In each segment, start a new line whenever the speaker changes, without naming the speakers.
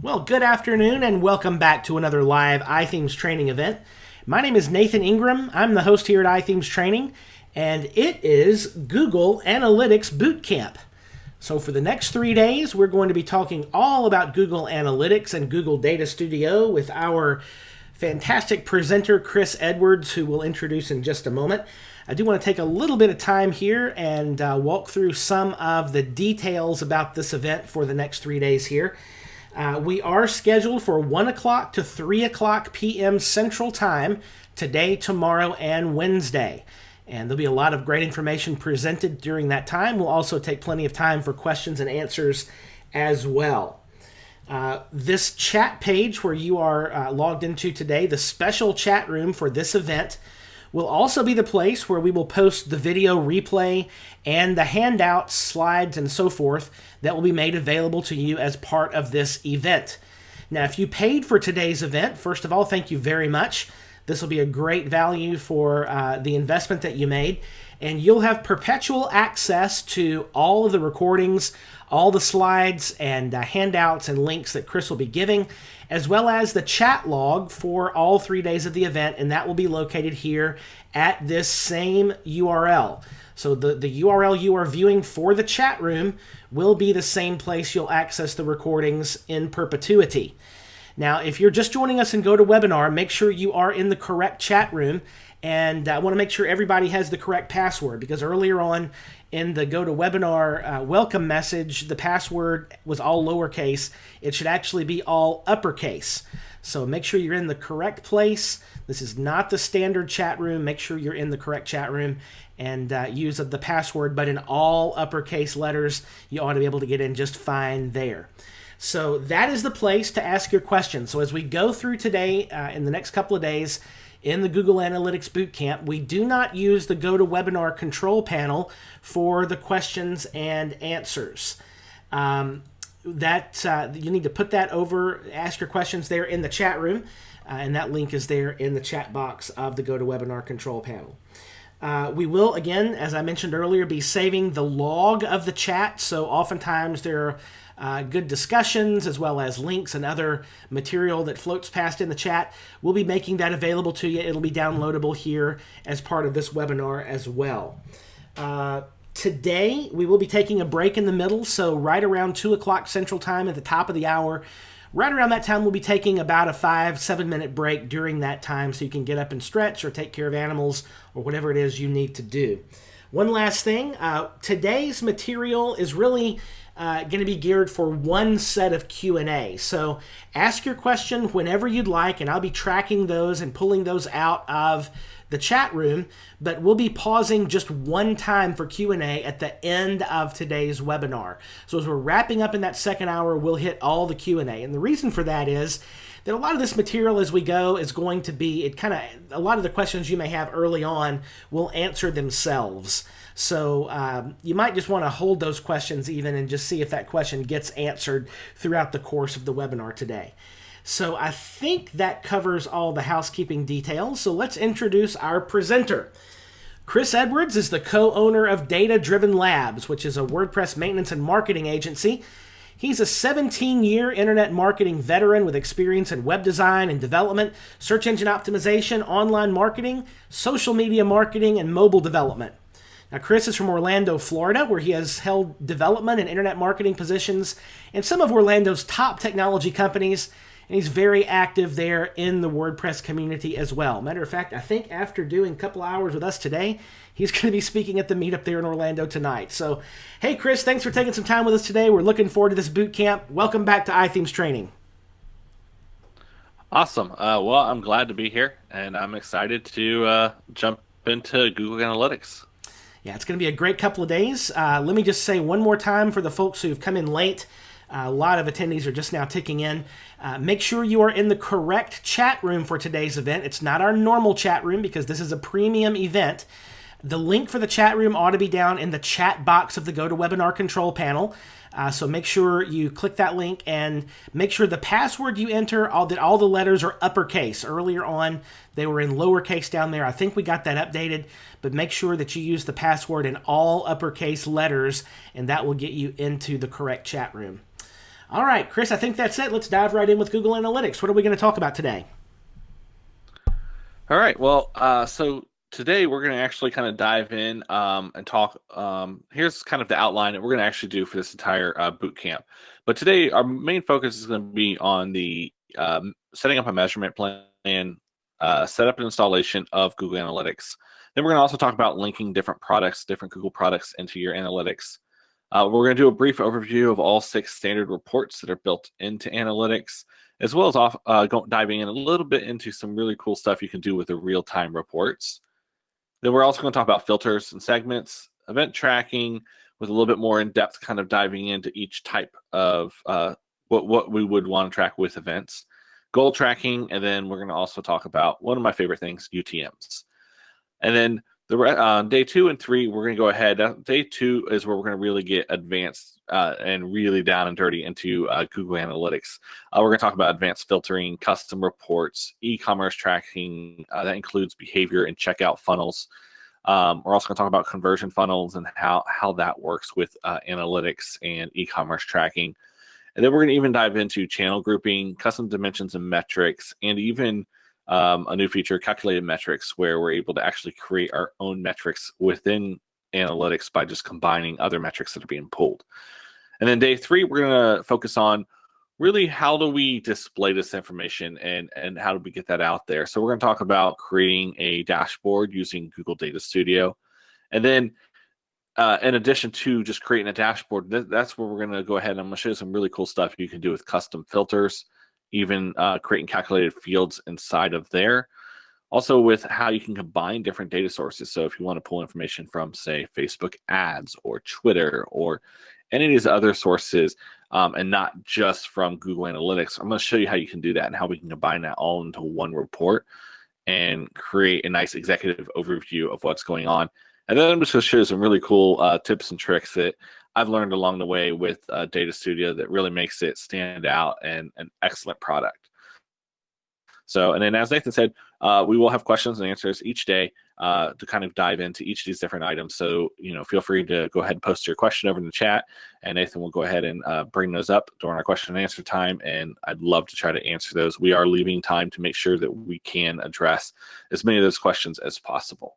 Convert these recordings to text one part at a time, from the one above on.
Well, good afternoon and welcome back to another live iThemes training event. My name is Nathan Ingram. I'm the host here at iThemes Training, and it is Google Analytics Bootcamp. So for the next 3 days, we're going to be talking all about Google Analytics and Google Data Studio with our fantastic presenter, Chris Edwards, who we'll introduce in just a moment. I do want to take a little bit of time here and walk through some of the details about this event for the next 3 days here. We are scheduled for 1 o'clock to 3 o'clock p.m. Central Time today, tomorrow, and Wednesday. And there'll be a lot of great information presented during that time. We'll also take plenty of time for questions and answers as well. This chat page where you are logged into today, the special chat room for this event, will also be the place where we will post the video replay and the handouts, slides, and so forth that will be made available to you as part of this event. Now, if you paid for today's event, first of all, thank you very much. This will be a great value for the investment that you made, and you'll have perpetual access to all of the recordings, all the slides and handouts and links that Chris will be giving, as well as the chat log for all 3 days of the event, and that will be located here at this same URL. So the URL you are viewing for the chat room will be the same place you'll access the recordings in perpetuity. Now, if you're just joining us in GoToWebinar, make sure you are in the correct chat room, and I want to make sure everybody has the correct password, because earlier on in the GoToWebinar welcome message, the password was all lowercase. It should actually be all uppercase. So make sure you're in the correct place. This is not the standard chat room. Make sure you're in the correct chat room and use the password, but in all uppercase letters. You ought to be able to get in just fine there. So that is the place to ask your questions. So as we go through today, in the next couple of days, in the Google Analytics Bootcamp, we do not use the GoToWebinar control panel for the questions and answers. You need to put that over, ask your questions there in the chat room, and that link is there in the chat box of the GoToWebinar control panel. We will, again, as I mentioned earlier, be saving the log of the chat, so oftentimes there are good discussions as well as links and other material that floats past in the chat. We'll be making that available to you. It'll be downloadable here as part of this webinar as well. Today, we will be taking a break in the middle, so right around 2 o'clock Central Time at the top of the hour. Right around that time, we'll be taking about a 5-7 minute break during that time so you can get up and stretch or take care of animals or whatever it is you need to do. One last thing, today's material is really going to be geared for one set of Q&A. So ask your question whenever you'd like, and I'll be tracking those and pulling those out of the chat room, but we'll be pausing just one time for Q&A at the end of today's webinar. So as we're wrapping up in that second hour, we'll hit all the Q&A. And the reason for that is that a lot of this material as we go is going to be, a lot of the questions you may have early on will answer themselves. So you might just want to hold those questions even and just see if that question gets answered throughout the course of the webinar today. So I think that covers all the housekeeping details. So let's introduce our presenter. Chris Edwards is the co-owner of Data Driven Labs, which is a WordPress maintenance and marketing agency. He's a 17-year internet marketing veteran with experience in web design and development, search engine optimization, online marketing, social media marketing, and mobile development. Now, Chris is from Orlando, Florida, where he has held development and internet marketing positions in some of Orlando's top technology companies, and he's very active there in the WordPress community as well. Matter of fact, I think after doing a couple hours with us today, he's going to be speaking at the meetup there in Orlando tonight. So, hey, Chris, thanks for taking some time with us today. We're looking forward to this boot camp. Welcome back to iThemes Training.
Awesome. Well, I'm glad to be here, and I'm excited to jump into Google Analytics.
Yeah, it's going to be a great couple of days. Let me just say one more time for the folks who've come in late. A lot of attendees are just now ticking in. Make sure you are in the correct chat room for today's event. It's not our normal chat room because this is a premium event. The link for the chat room ought to be down in the chat box of the GoToWebinar control panel. So make sure you click that link and make sure the password you enter, that all the letters are uppercase. Earlier on, they were in lowercase down there. I think we got that updated, but make sure that you use the password in all uppercase letters, and that will get you into the correct chat room. All right, Chris, I think that's it. Let's dive right in with Google Analytics. What are we going to talk about today?
All right. Well, so today we're going to actually kind of dive in and talk. Here's kind of the outline that we're going to actually do for this entire boot camp. But today, our main focus is going to be on the setting up a measurement plan, setup and installation of Google Analytics. Then we're going to also talk about linking different products, different Google products into your analytics. We're going to do a brief overview of all 6 standard reports that are built into analytics, as well as diving in a little bit into some really cool stuff you can do with the real-time reports. Then we're also going to talk about filters and segments, event tracking, with a little bit more in-depth kind of diving into each type of what we would want to track with events, goal tracking, and then we're going to also talk about one of my favorite things, UTMs. And then day 2 and 3, we're going to go ahead. Day 2 is where we're going to really get advanced and really down and dirty into Google Analytics. We're going to talk about advanced filtering, custom reports, e-commerce tracking. That includes behavior and checkout funnels. We're also going to talk about conversion funnels and how that works with analytics and e-commerce tracking. And then we're going to even dive into channel grouping, custom dimensions and metrics, and even a new feature, calculated metrics, where we're able to actually create our own metrics within analytics by just combining other metrics that are being pulled. And then day 3, we're going to focus on really how do we display this information and how do we get that out there. So we're going to talk about creating a dashboard using Google Data Studio. And then in addition to just creating a dashboard, that's where we're going to go ahead and I'm going to show you some really cool stuff you can do with custom filters, even creating calculated fields inside of there. Also with how you can combine different data sources. So if you want to pull information from, say, Facebook ads or Twitter or any of these other sources, and not just from Google Analytics, I'm going to show you how you can do that and how we can combine that all into one report and create a nice executive overview of what's going on. And then I'm just going to show you some really cool tips and tricks that I've learned along the way with Data Studio that really makes it stand out and an excellent product. So, and then as Nathan said, we will have questions and answers each day to kind of dive into each of these different items. So, feel free to go ahead and post your question over in the chat, and Nathan will go ahead and bring those up during our question and answer time. And I'd love to try to answer those. We are leaving time to make sure that we can address as many of those questions as possible.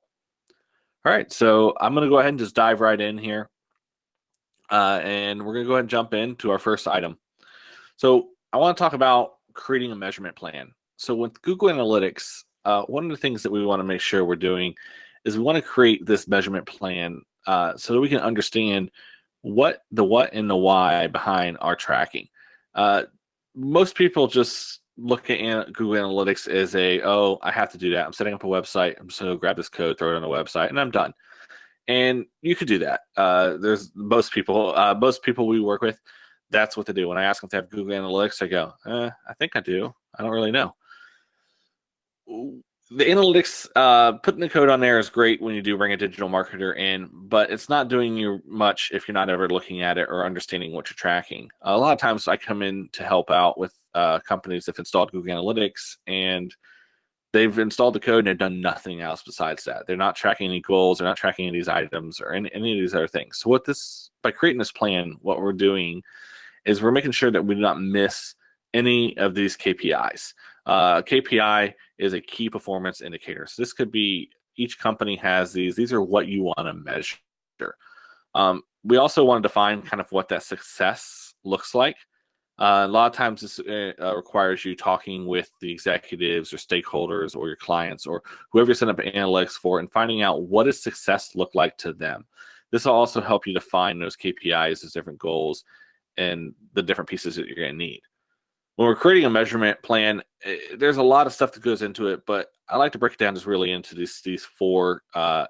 All right, so I'm going to go ahead and just dive right in here. And we're going to go ahead and jump into our first item. So I want to talk about creating a measurement plan. So with Google Analytics, one of the things that we want to make sure we're doing is we want to create this measurement plan so that we can understand what and the why behind our tracking. Most people just look at Google Analytics as I have to do that. I'm setting up a website. I'm just going to grab this code, throw it on the website, and I'm done. And you could do that. There's most people we work with, that's what they do. When I ask them to have Google Analytics, I go, I think I do. I don't really know. The analytics, putting the code on there is great when you do bring a digital marketer in, but it's not doing you much if you're not ever looking at it or understanding what you're tracking. A lot of times I come in to help out with companies that have installed Google Analytics, and they've installed the code and they've done nothing else besides that. They're not tracking any goals. They're not tracking any of these items or any of these other things. So by creating this plan, what we're doing is we're making sure that we do not miss any of these KPIs. KPI is a key performance indicator. So this could be, each company has these. These are what you want to measure. We also want to define kind of what that success looks like. A lot of times this requires you talking with the executives or stakeholders or your clients or whoever you're setting up analytics for and finding out what does success look like to them. This will also help you define those KPIs, those different goals, and the different pieces that you're going to need. When we're creating a measurement plan, there's a lot of stuff that goes into it, but I like to break it down just really into these 4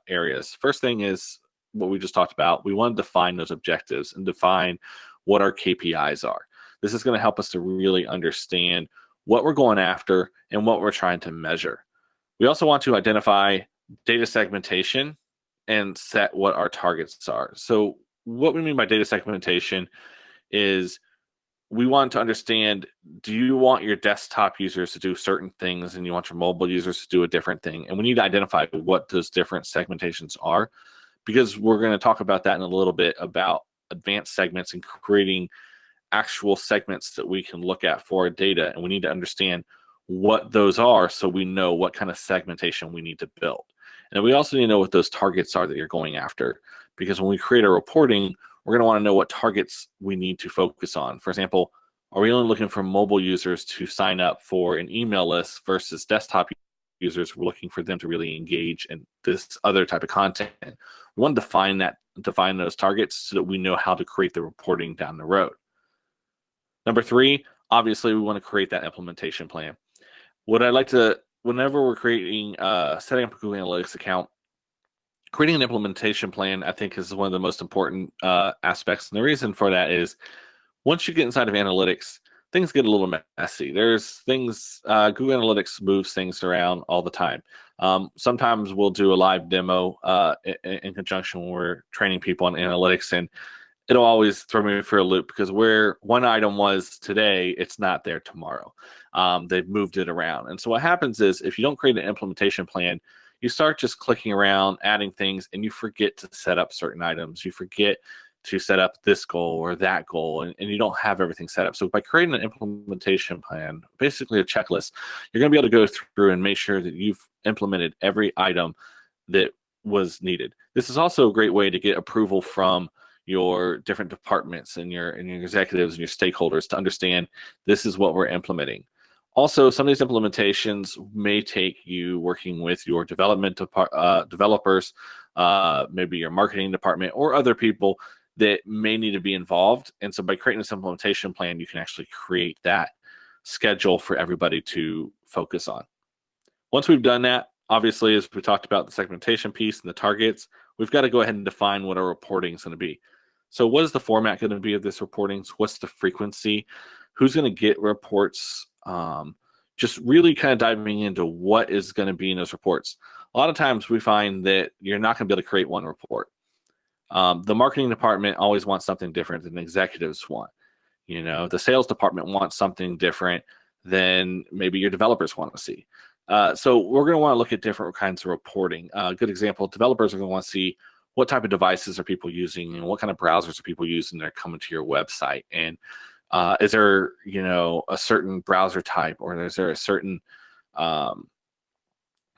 areas. First thing is what we just talked about. We want to define those objectives and define what our KPIs are. This is going to help us to really understand what we're going after and what we're trying to measure. We also want to identify data segmentation and set what our targets are. So what we mean by data segmentation is we want to understand, do you want your desktop users to do certain things and you want your mobile users to do a different thing? And we need to identify what those different segmentations are, because we're going to talk about that in a little bit about advanced segments and creating actual segments that we can look at for our data, and we need to understand what those are so we know what kind of segmentation we need to build. And we also need to know what those targets are that you're going after, because when we create our reporting, we're going to want to know what targets we need to focus on. For example, are we only looking for mobile users to sign up for an email list versus desktop users? We're looking for them to really engage in this other type of content. We want to define those targets so that we know how to create the reporting down the road. Number three, obviously, we want to create that implementation plan. What I like to, whenever we're creating, setting up a Google Analytics account, creating an implementation plan, I think, is one of the most important aspects. And the reason for that is once you get inside of analytics, things get a little messy. There's things, Google Analytics moves things around all the time. Sometimes we'll do a live demo in conjunction when we're training people on analytics, and it'll always throw me for a loop because where one item was today, it's not there tomorrow. They've moved it around. And so what happens is if you don't create an implementation plan, you start just clicking around, adding things, and you forget to set up certain items. You forget to set up this goal or that goal, and you don't have everything set up. So by creating an implementation plan, basically a checklist, you're going to be able to go through and make sure that you've implemented every item that was needed. This is also a great way to get approval from your different departments and your executives and your stakeholders to understand this is what we're implementing. Also, some of these implementations may take you working with your developers, maybe your marketing department, or other people that may need to be involved. And so by creating this implementation plan, you can actually create that schedule for everybody to focus on. Once we've done that, obviously, as we talked about the segmentation piece and the targets, we've got to go ahead and define what our reporting is going to be. So what is the format going to be of this reporting? What's the frequency? Who's going to get reports? Just really kind of diving into what is going to be in those reports. A lot of times we find that you're not going to be able to create one report. The marketing department always wants something different than executives want. The sales department wants something different than maybe your developers want to see. So we're going to want to look at different kinds of reporting. A good example, developers are going to want to see what type of devices are people using and what kind of browsers are people using that are coming to your website. And is there, a certain browser type, or is there a certain,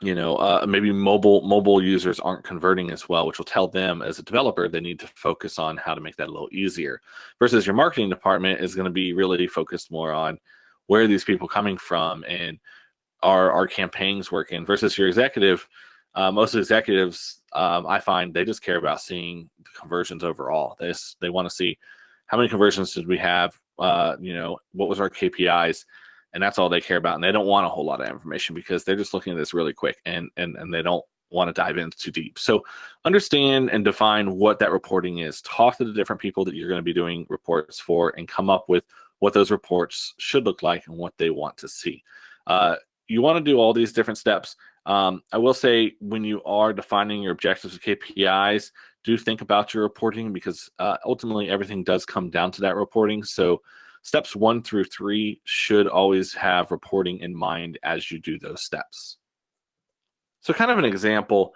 maybe mobile users aren't converting as well, which will tell them as a developer they need to focus on how to make that a little easier. Versus your marketing department is going to be really focused more on where are these people coming from and are our campaigns working. Versus your executive, most executives, I find they just care about seeing the conversions overall. They want to see how many conversions did we have, what was our KPIs, and that's all they care about. And they don't want a whole lot of information because they're just looking at this really quick and they don't want to dive in too deep. So understand and define what that reporting is. Talk to the different people that you're going to be doing reports for and come up with what those reports should look like and what they want to see. You want to do all these different steps. I will say when you are defining your objectives and KPIs, do think about your reporting because ultimately everything does come down to that reporting. So steps 1 through 3 should always have reporting in mind as you do those steps. So kind of an example,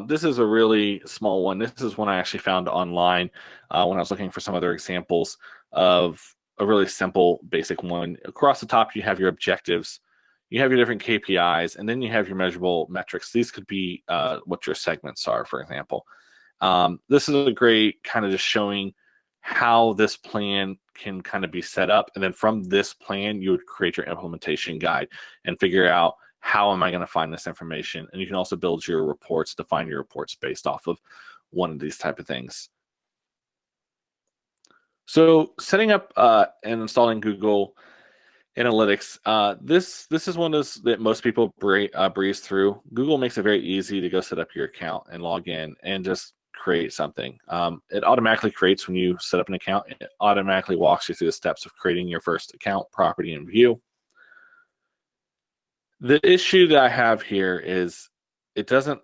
this is a really small one. This is one I actually found online when I was looking for some other examples of a really simple, basic one. Across the top, you have your objectives. You have your different KPIs, and then you have your measurable metrics. These could be what your segments are, for example. This is a great kind of just showing how this plan can kind of be set up. And then from this plan, you would create your implementation guide and figure out how am I going to find this information. And you can also build your reports, define your reports based off of one of these type of things. So setting up and installing Google Analytics, this is one of those that most people breeze through. Google makes it very easy to go set up your account and log in and just create something. It automatically creates when you set up an account. It automatically walks you through the steps of creating your first account, property, and view. The issue that I have here is it doesn't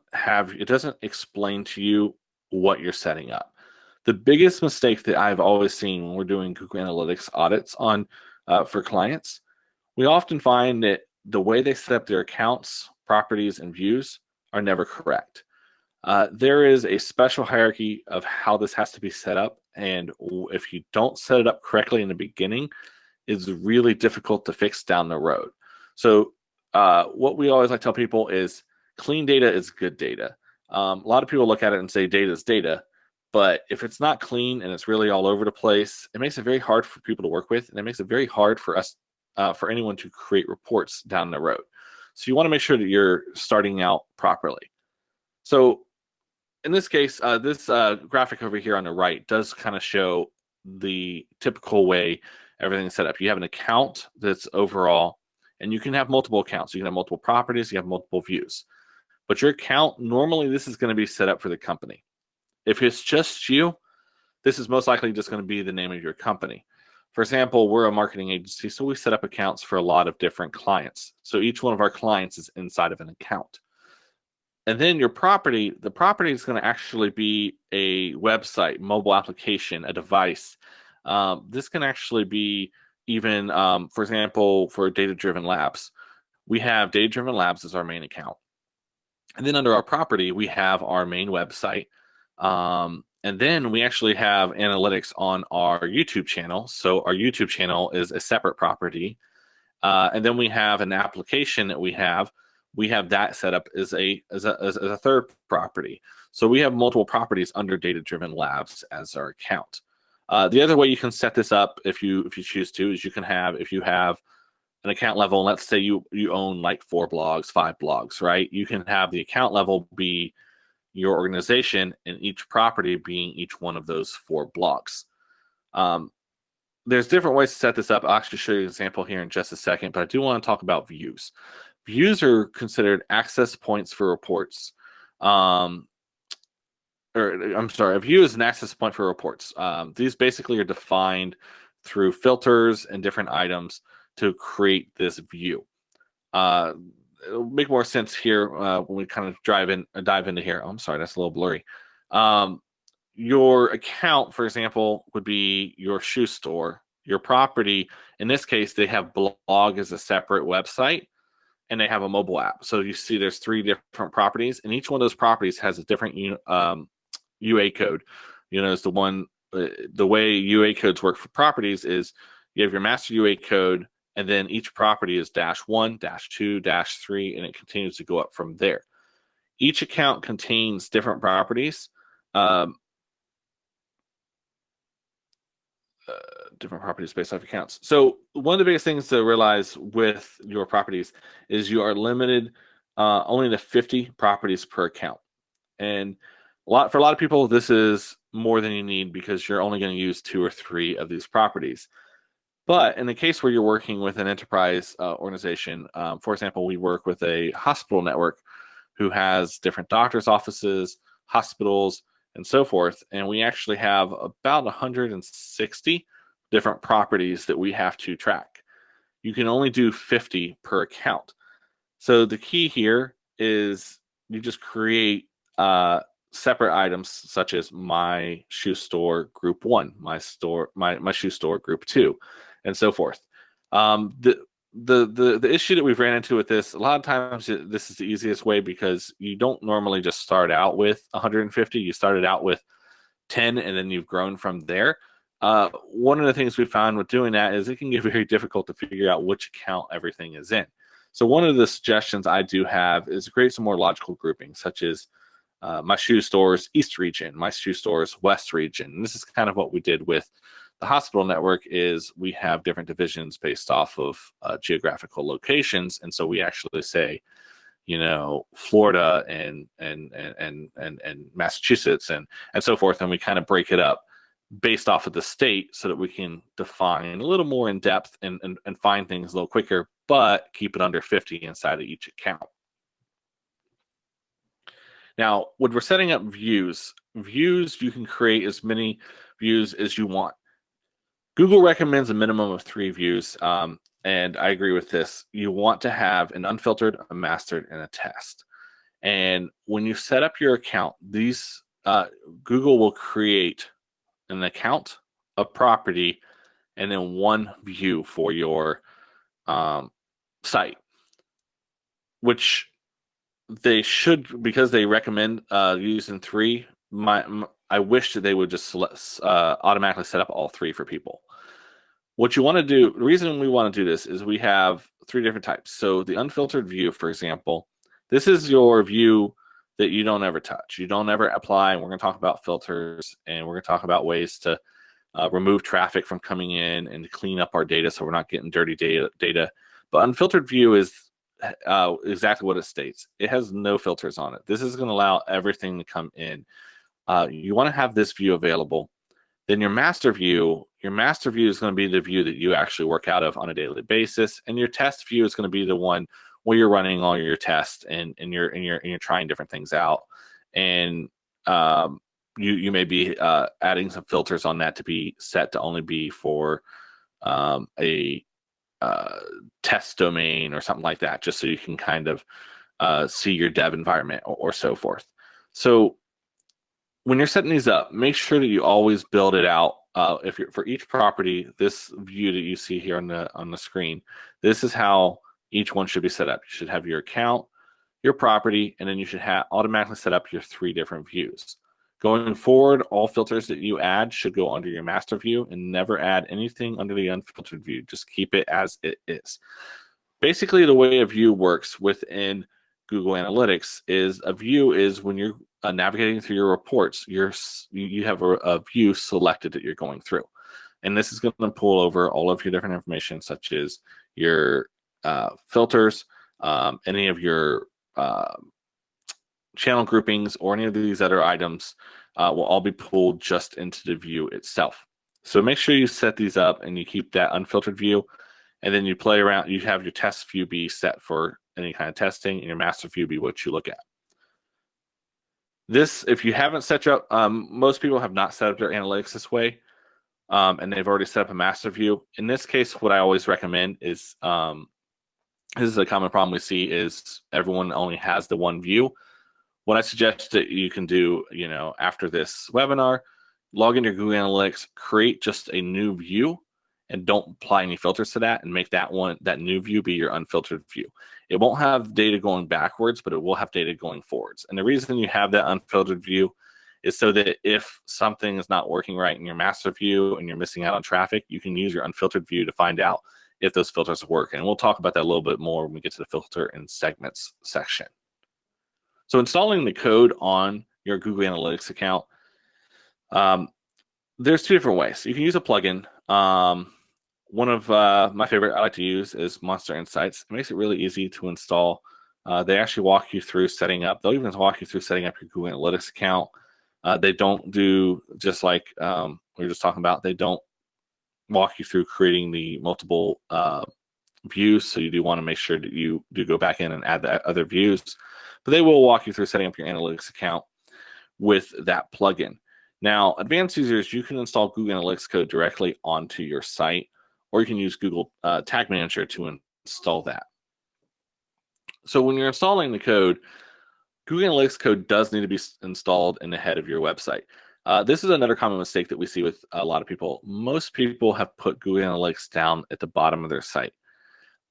explain to you what you're setting up. The biggest mistake that I've always seen when we're doing Google Analytics audits on for clients, we often find that the way they set up their accounts, properties, and views are never correct. There is a special hierarchy of how this has to be set up And if you don't set it up correctly in the beginning, it's really difficult to fix down the road. So what we always like to tell people is clean data is good data. A lot of people look at it and say data is data, but if it's not clean and it's really all over the place, it makes it very hard for people to work with, and it makes it very hard for us, for anyone to create reports down the road. So you want to make sure that you're starting out properly. So in this case, this graphic over here on the right does kind of show the typical way everything's set up. You have an account that's overall, and you can have multiple accounts. You can have multiple properties, you have multiple views. But your account, normally this is going to be set up for the company. If it's just you, this is most likely just going to be the name of your company. For example, we're a marketing agency, so we set up accounts for a lot of different clients. So each one of our clients is inside of an account. And then your property, the property is going to actually be a website, mobile application, a device. This can actually be even, for example, for data-driven labs. We have data-driven labs as our main account. And then under our property, we have our main website. And then we actually have analytics on our YouTube channel. So our YouTube channel is a separate property. And then we have an application that we have that set up as a third property. So we have multiple properties under Data Driven Labs as our account. The other way you can set this up, if you choose to, is if you have an account level, and let's say you own like 4 blogs, 5 blogs, right? You can have the account level be your organization, and each property being each one of those 4 blogs. There's different ways to set this up. I'll actually show you an example here in just a second, but I do want to talk about views. Views are considered access points for reports. A view is an access point for reports. These basically are defined through filters and different items to create this view. It'll make more sense here when we kind of dive into here. Oh, I'm sorry, that's a little blurry. Your account, for example, would be your shoe store. Your property, in this case, they have blog as a separate website, and they have a mobile app. So you see there's 3 different properties, and each one of those properties has a different UA code. It's the way UA codes work for properties is you have your master UA code, and then each property is -1, -2, -3, and it continues to go up from there. Each account contains different properties. Different properties based off accounts. So one of the biggest things to realize with your properties is you are limited only to 50 properties per account. And for a lot of people, this is more than you need because you're only going to use 2 or 3 of these properties. But in the case where you're working with an enterprise organization, for example, we work with a hospital network who has different doctors' offices, hospitals, and so forth. And we actually have about 160 different properties that we have to track. You can only do 50 per account. So the key here is you just create separate items such as my shoe store group 1, my shoe store group 2, and so forth. The issue that we've ran into with this, a lot of times this is the easiest way because you don't normally just start out with 150. You started out with 10 and then you've grown from there. One of the things we found with doing that is it can get very difficult to figure out which account everything is in. So one of the suggestions I do have is create some more logical groupings, such as my shoe store's East region, my shoe store's West region. And this is kind of what we did with the hospital network. Is we have different divisions based off of geographical locations, and so we actually say, Florida and Massachusetts and so forth, and we kind of break it up based off of the state so that we can define a little more in depth and find things a little quicker, but keep it under 50 inside of each account. Now, when we're setting up views, you can create as many views as you want. Google recommends a minimum of 3 views, and I agree with this. You want to have an unfiltered, a mastered, and a test. And when you set up your account, Google will create an account, a property, and then 1 view for your site, which they should, because they recommend using 3. I wish that they would just automatically set up all three for people. What you want to do, the reason we want to do this is we have three different types. So the unfiltered view, for example, this is your view that you don't ever touch. You don't ever apply. And we're going to talk about filters, and we're going to talk about ways to remove traffic from coming in and to clean up our data so we're not getting dirty data. But unfiltered view is exactly what it states. It has no filters on it. This is going to allow everything to come in. You want to have this view available. Then your master view is going to be the view that you actually work out of on a daily basis, and your test view is going to be the one where you're running all your tests and you're trying different things out, and you may be adding some filters on that to be set to only be for a test domain or something like that, just so you can kind of see your dev environment or so forth. So when you're setting these up, make sure that you always build it out. If you're for each property, this view that you see here on the screen, this is how each one should be set up. You should have your account, your property, and then you should automatically set up your three different views. Going forward, all filters that you add should go under your master view, and never add anything under the unfiltered view. Just keep it as it is. Basically, the way a view works within Google Analytics is a view is when you're navigating through your reports, you have a view selected that you're going through. And this is going to pull over all of your different information, such as your filters, any of your channel groupings, or any of these other items will all be pulled just into the view itself. So make sure you set these up and you keep that unfiltered view, and then you play around. You have your test view be set for any kind of testing, and your master view be what you look at. This, if you haven't set up, most people have not set up their analytics this way, and they've already set up a master view. In this case, what I always recommend is, this is a common problem we see, is everyone only has the one view. What I suggest that you can do, after this webinar, log into Google Analytics, create just a new view, and don't apply any filters to that, and make that new view be your unfiltered view. It won't have data going backwards, but it will have data going forwards. And the reason you have that unfiltered view is so that if something is not working right in your master view and you're missing out on traffic, you can use your unfiltered view to find out if those filters work. And we'll talk about that a little bit more when we get to the filter and segments section. So installing the code on your Google Analytics account, there's two different ways. You can use a plugin. One of my favorite I like to use is Monster Insights. It makes it really easy to install. They actually walk you through setting up. They'll even walk you through setting up your Google Analytics account. They don't do, just like we were just talking about, they don't walk you through creating the multiple views. So you do want to make sure that you do go back in and add the other views. But they will walk you through setting up your analytics account with that plugin. Now, advanced users, you can install Google Analytics code directly onto your site, or you can use Google Tag Manager to install that. So when you're installing the code, Google Analytics code does need to be installed in the head of your website. This is another common mistake that we see with a lot of people. Most people have put Google Analytics down at the bottom of their site.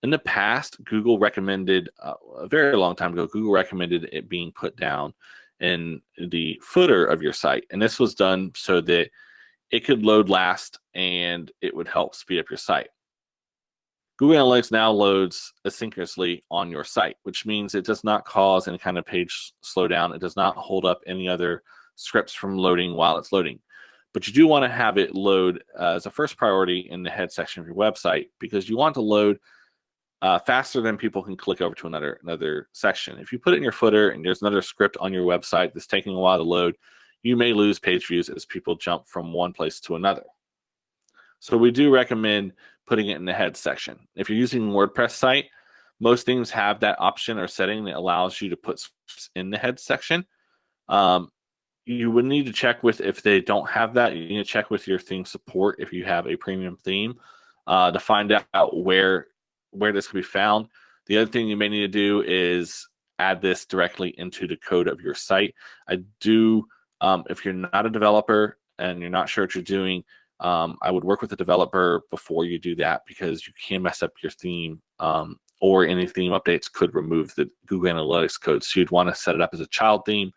In the past, Google recommended, a very long time ago, Google recommended it being put down in the footer of your site. And this was done so that it could load last and it would help speed up your site. Google Analytics now loads asynchronously on your site, which means it does not cause any kind of page slowdown. It does not hold up any other scripts from loading while it's loading. But you do want to have it load as a first priority in the head section of your website, because you want to load faster than people can click over to another section. If you put it in your footer and there's another script on your website that's taking a while to load, you may lose page views as people jump from one place to another. So we do recommend putting it in the head section. If you're using a WordPress site, most themes have that option or setting that allows you to put scripts in the head section. You would need to check with, if they don't have that, you need to check with your theme support if you have a premium theme to find out where this can be found. The other thing you may need to do is add this directly into the code of your site. If you're not a developer and you're not sure what you're doing, I would work with a developer before you do that, because you can mess up your theme, or any theme updates could remove the Google Analytics code. So you'd want to set it up as a child theme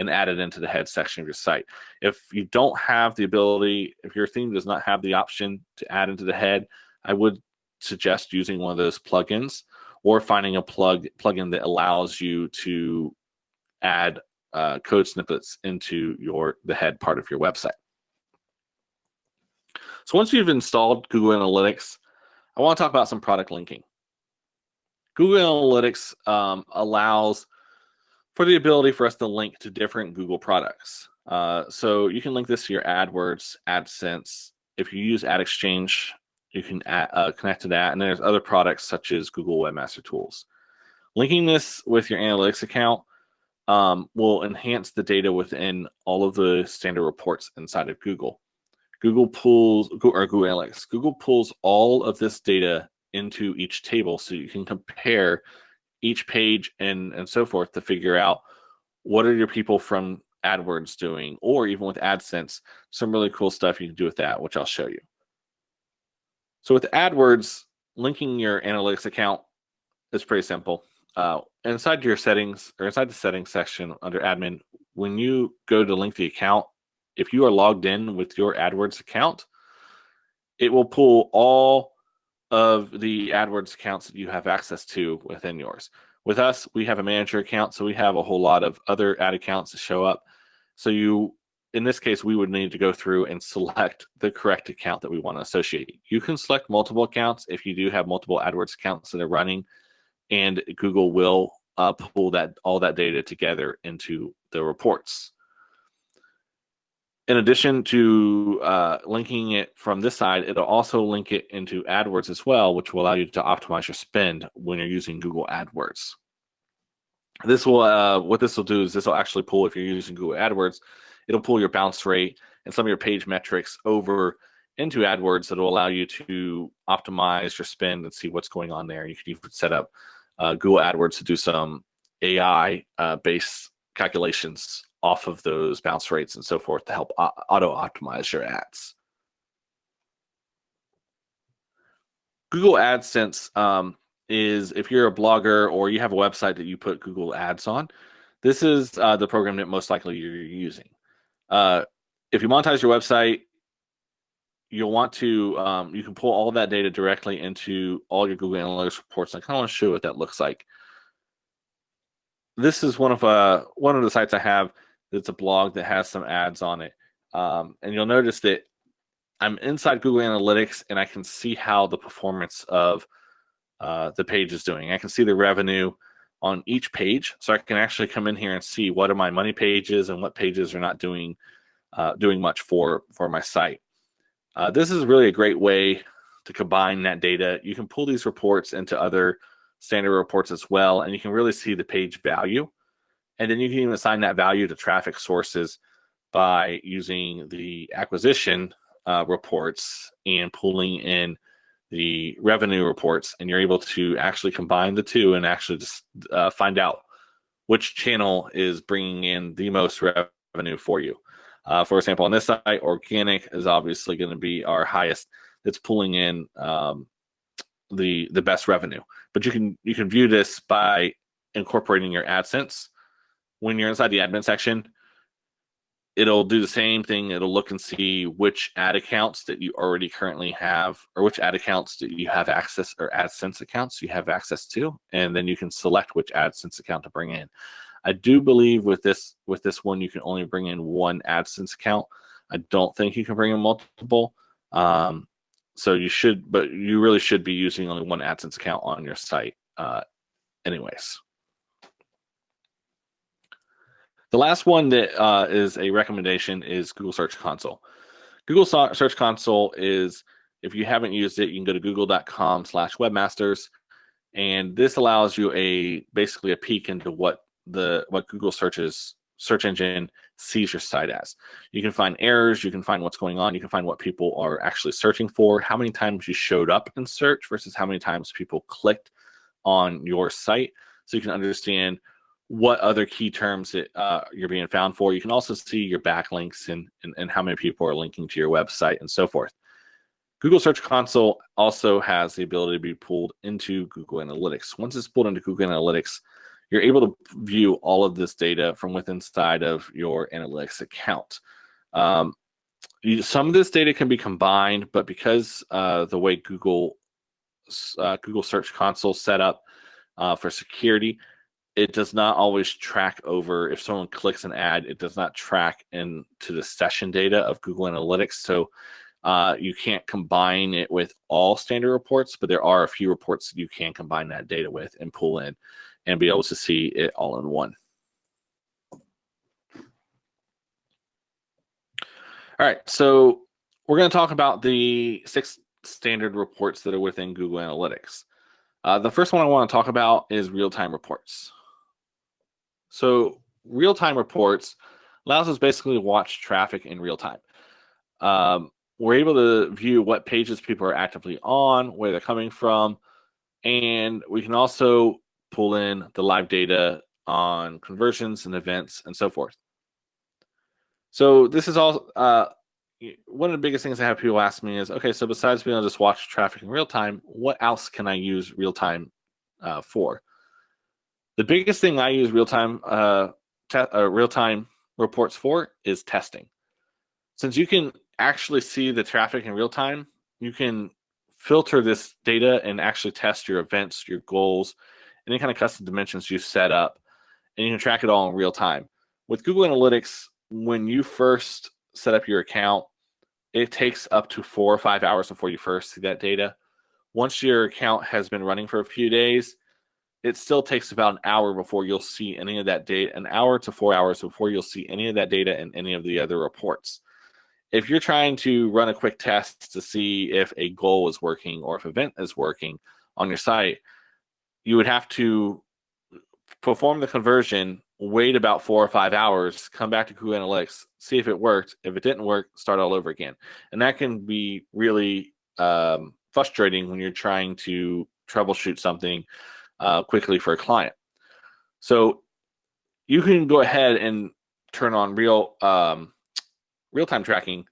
and add it into the head section of your site. If you don't have the ability, if your theme does not have the option to add into the head, I would suggest using one of those plugins or finding a plugin that allows you to add code snippets into the head part of your website. So once you've installed Google Analytics, I want to talk about some product linking. Google Analytics allows for the ability for us to link to different Google products. So you can link this to your AdWords, AdSense. If you use AdExchange, you can connect to that. And there's other products such as Google Webmaster Tools. Linking this with your analytics account will enhance the data within all of the standard reports inside of Google. Google pulls all of this data into each table so you can compare each page and so forth to figure out what are your people from AdWords doing, or even with AdSense, some really cool stuff you can do with that, which I'll show you. So with AdWords, linking your analytics account is pretty simple. Inside your settings, or inside the settings section under admin, when you go to link the account, if you are logged in with your AdWords account, it will pull all of the AdWords accounts that you have access to within yours. With us, we have a manager account, so we have a whole lot of other ad accounts that show up. So in this case, we would need to go through and select the correct account that we want to associate. You can select multiple accounts if you do have multiple AdWords accounts that are running, and Google will pull all that data together into the reports. In addition to linking it from this side, it'll also link it into AdWords as well, which will allow you to optimize your spend when you're using Google AdWords. This will what this will do is this will actually pull, if you're using Google AdWords, it'll pull your bounce rate and some of your page metrics over into AdWords that will allow you to optimize your spend and see what's going on there. You can even set up Google AdWords to do some AI based calculations off of those bounce rates and so forth to help auto optimize your ads. Google AdSense is, if you're a blogger or you have a website that you put Google Ads on, this is the program that most likely you're using. If you monetize your website, you'll want to, you can pull all that data directly into all your Google Analytics reports. I kind of want to show you what that looks like. This is one of the sites I have. It's a blog that has some ads on it. And you'll notice that I'm inside Google Analytics and I can see how the performance of the page is doing. I can see the revenue on each page. So I can actually come in here and see what are my money pages and what pages are not doing much for my site. This is really a great way to combine that data. You can pull these reports into other standard reports as well, and you can really see the page value. And then you can even assign that value to traffic sources by using the acquisition reports and pulling in the revenue reports. And you're able to actually combine the two and actually just find out which channel is bringing in the most revenue for you. For example, on this site, organic is obviously going to be our highest. It's pulling in the best revenue. But you can view this by incorporating your AdSense. When you're inside the admin section, it'll do the same thing. It'll look and see which ad accounts that you already currently have, or which ad accounts that you have access, or AdSense accounts you have access to, and then you can select which AdSense account to bring in. I do believe with this one, you can only bring in one AdSense account. I don't think you can bring in multiple. So you really should be using only one AdSense account on your site anyways. The last one that is a recommendation is Google Search Console. Google Search Console is, if you haven't used it, you can go to google.com/webmasters, and this allows you basically a peek into what Google search engine sees your site as. You can find errors, you can find what's going on, you can find what people are actually searching for, how many times you showed up in search versus how many times people clicked on your site, so you can understand what other key terms that you're being found for. You can also see your backlinks and how many people are linking to your website and so forth. Google Search Console also has the ability to be pulled into Google Analytics. Once it's pulled into Google Analytics, you're able to view all of this data from within inside of your analytics account. Some of this data can be combined, but because the way Google Search Console set up for security, it does not always track over. If someone clicks an ad, it does not track into the session data of Google Analytics. So you can't combine it with all standard reports, but there are a few reports that you can combine that data with and pull in and be able to see it all in one. All right, so we're going to talk about the 6 standard reports that are within Google Analytics. The first one I want to talk about is real-time reports. So real-time reports allows us basically to watch traffic in real time. We're able to view what pages people are actively on, where they're coming from, and we can also pull in the live data on conversions and events and so forth. So this is all one of the biggest things I have people ask me is, okay, so besides being able to just watch traffic in real time, what else can I use real time for? The biggest thing I use real time reports for is testing. Since you can actually see the traffic in real time, you can filter this data and actually test your events, your goals, any kind of custom dimensions you set up, and you can track it all in real time. With Google Analytics, when you first set up your account, it takes up to 4 or 5 hours before you first see that data. Once your account has been running for a few days, it still takes about an hour before you'll see any of that data, an hour to 4 hours before you'll see any of that data in any of the other reports. If you're trying to run a quick test to see if a goal is working or if an event is working on your site, you would have to perform the conversion, wait about 4 or 5 hours, come back to Google Analytics, see if it worked. If it didn't work, start all over again. And that can be really frustrating when you're trying to troubleshoot something quickly for a client. So you can go ahead and turn on real-time tracking,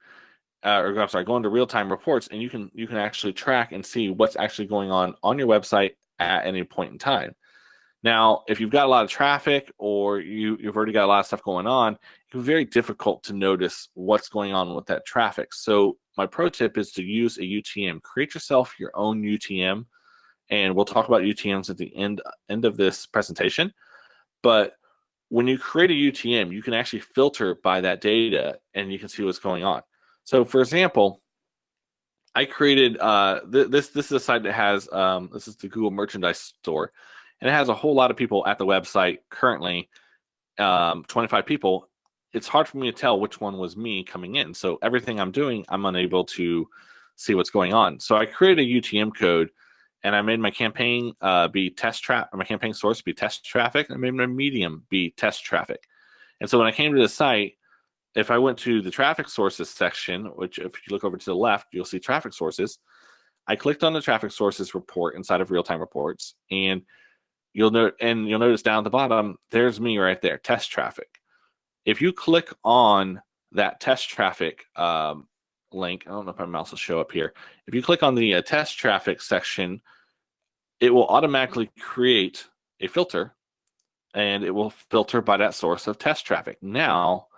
go into real-time reports, and you can actually track and see what's actually going on your website at any point in time. Now, if you've got a lot of traffic or you've already got a lot of stuff going on, it can be very difficult to notice what's going on with that traffic. So my pro tip is to use a UTM. Create yourself your own UTM, and we'll talk about UTMs at the end of this presentation. But when you create a UTM, you can actually filter by that data, and you can see what's going on. So, for example, I created this is a site that has this is the Google Merchandise Store, and it has a whole lot of people at the website currently, 25 people. It's hard for me to tell which one was me coming in. So everything I'm doing, I'm unable to see what's going on. So I created a UTM code, and I made my campaign be my campaign source be test traffic, and I made my medium be test traffic. And so when I came to the site, if I went to the traffic sources section, which if you look over to the left, you'll see traffic sources. I clicked on the traffic sources report inside of real-time reports, and you'll notice down at the bottom, there's me right there, test traffic. If you click on that test traffic link, I don't know if my mouse will show up here. If you click on the test traffic section, it will automatically create a filter, and it will filter by that source of test traffic. Now,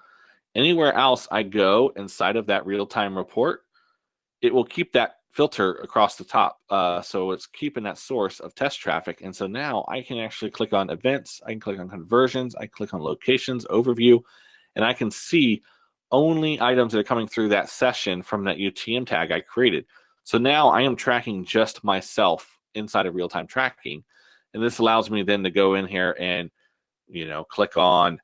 anywhere else I go inside of that real-time report, it will keep that filter across the top. So it's keeping that source of test traffic. And so now I can actually click on events, I can click on conversions, I can click on locations, overview, and I can see only items that are coming through that session from that UTM tag I created. So now I am tracking just myself inside of real-time tracking. And this allows me then to go in here and, click on,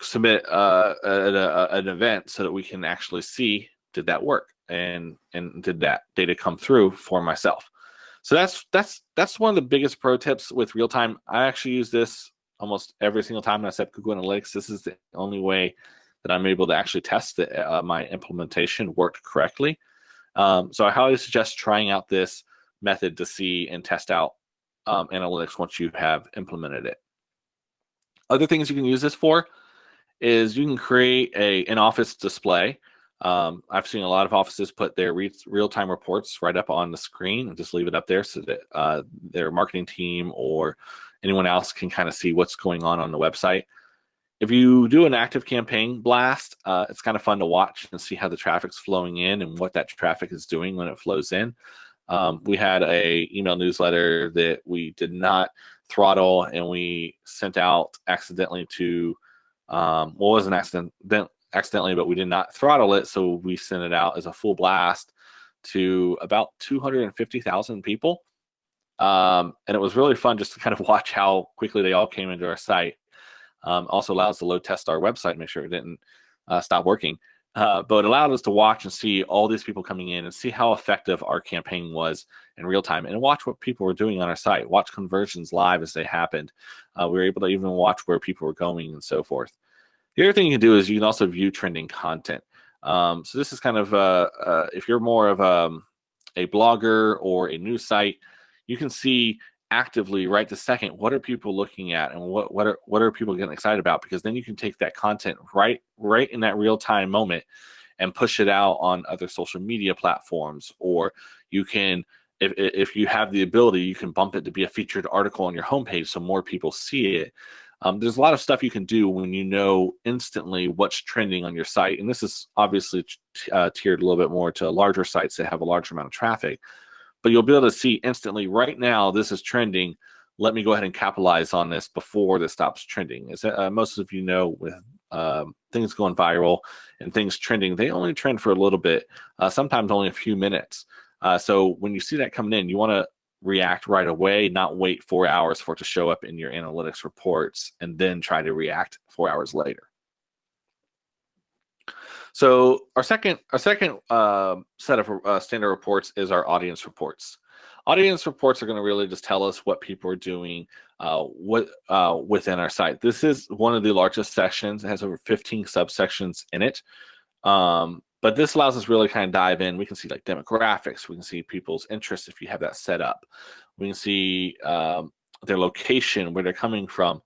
submit an event so that we can actually see, did that work, and did that data come through for myself. So that's one of the biggest pro tips with real time. I actually use this almost every single time when I set up Google Analytics. This is the only way that I'm able to actually test that my implementation worked correctly. So I highly suggest trying out this method to see and test out analytics once you have implemented it. Other things you can use this for is you can create an office display. I've seen a lot of offices put their real-time reports right up on the screen and just leave it up there so that their marketing team or anyone else can kind of see what's going on the website. If you do an active campaign blast, it's kind of fun to watch and see how the traffic's flowing in and what that traffic is doing when it flows in. We had a email newsletter that we did not throttle, and we sent out accidentally to, well, it wasn't accidentally, but we did not throttle it, so we sent it out as a full blast to about 250,000 people. And it was really fun just to kind of watch how quickly they all came into our site. Also allows to load test our website, make sure it didn't stop working. But it allowed us to watch and see all these people coming in and see how effective our campaign was in real time, and watch what people were doing on our site, watch conversions live as they happened. We were able to even watch where people were going and so forth. The other thing you can do is you can also view trending content. So this is kind of, if you're more of a blogger or a news site, you can see actively right this second what are people looking at and what are people getting excited about, because then you can take that content right in that real time moment and push it out on other social media platforms, or you can, if you have the ability, you can bump it to be a featured article on your homepage so more people see it. There's a lot of stuff you can do when you know instantly what's trending on your site, and this is obviously tiered a little bit more to larger sites that have a larger amount of traffic. But you'll be able to see instantly, right now, this is trending. Let me go ahead and capitalize on this before this stops trending. As most of you know, with things going viral and things trending, they only trend for a little bit, sometimes only a few minutes. So when you see that coming in, you want to react right away, not wait 4 hours for it to show up in your analytics reports and then try to react 4 hours later. So our second set of standard reports is our audience reports. Audience reports are going to really just tell us what people are doing within our site. This is one of the largest sections. It has over 15 subsections in it. But this allows us really kind of dive in. We can see like demographics. We can see people's interests if you have that set up. We can see their location, where they're coming from.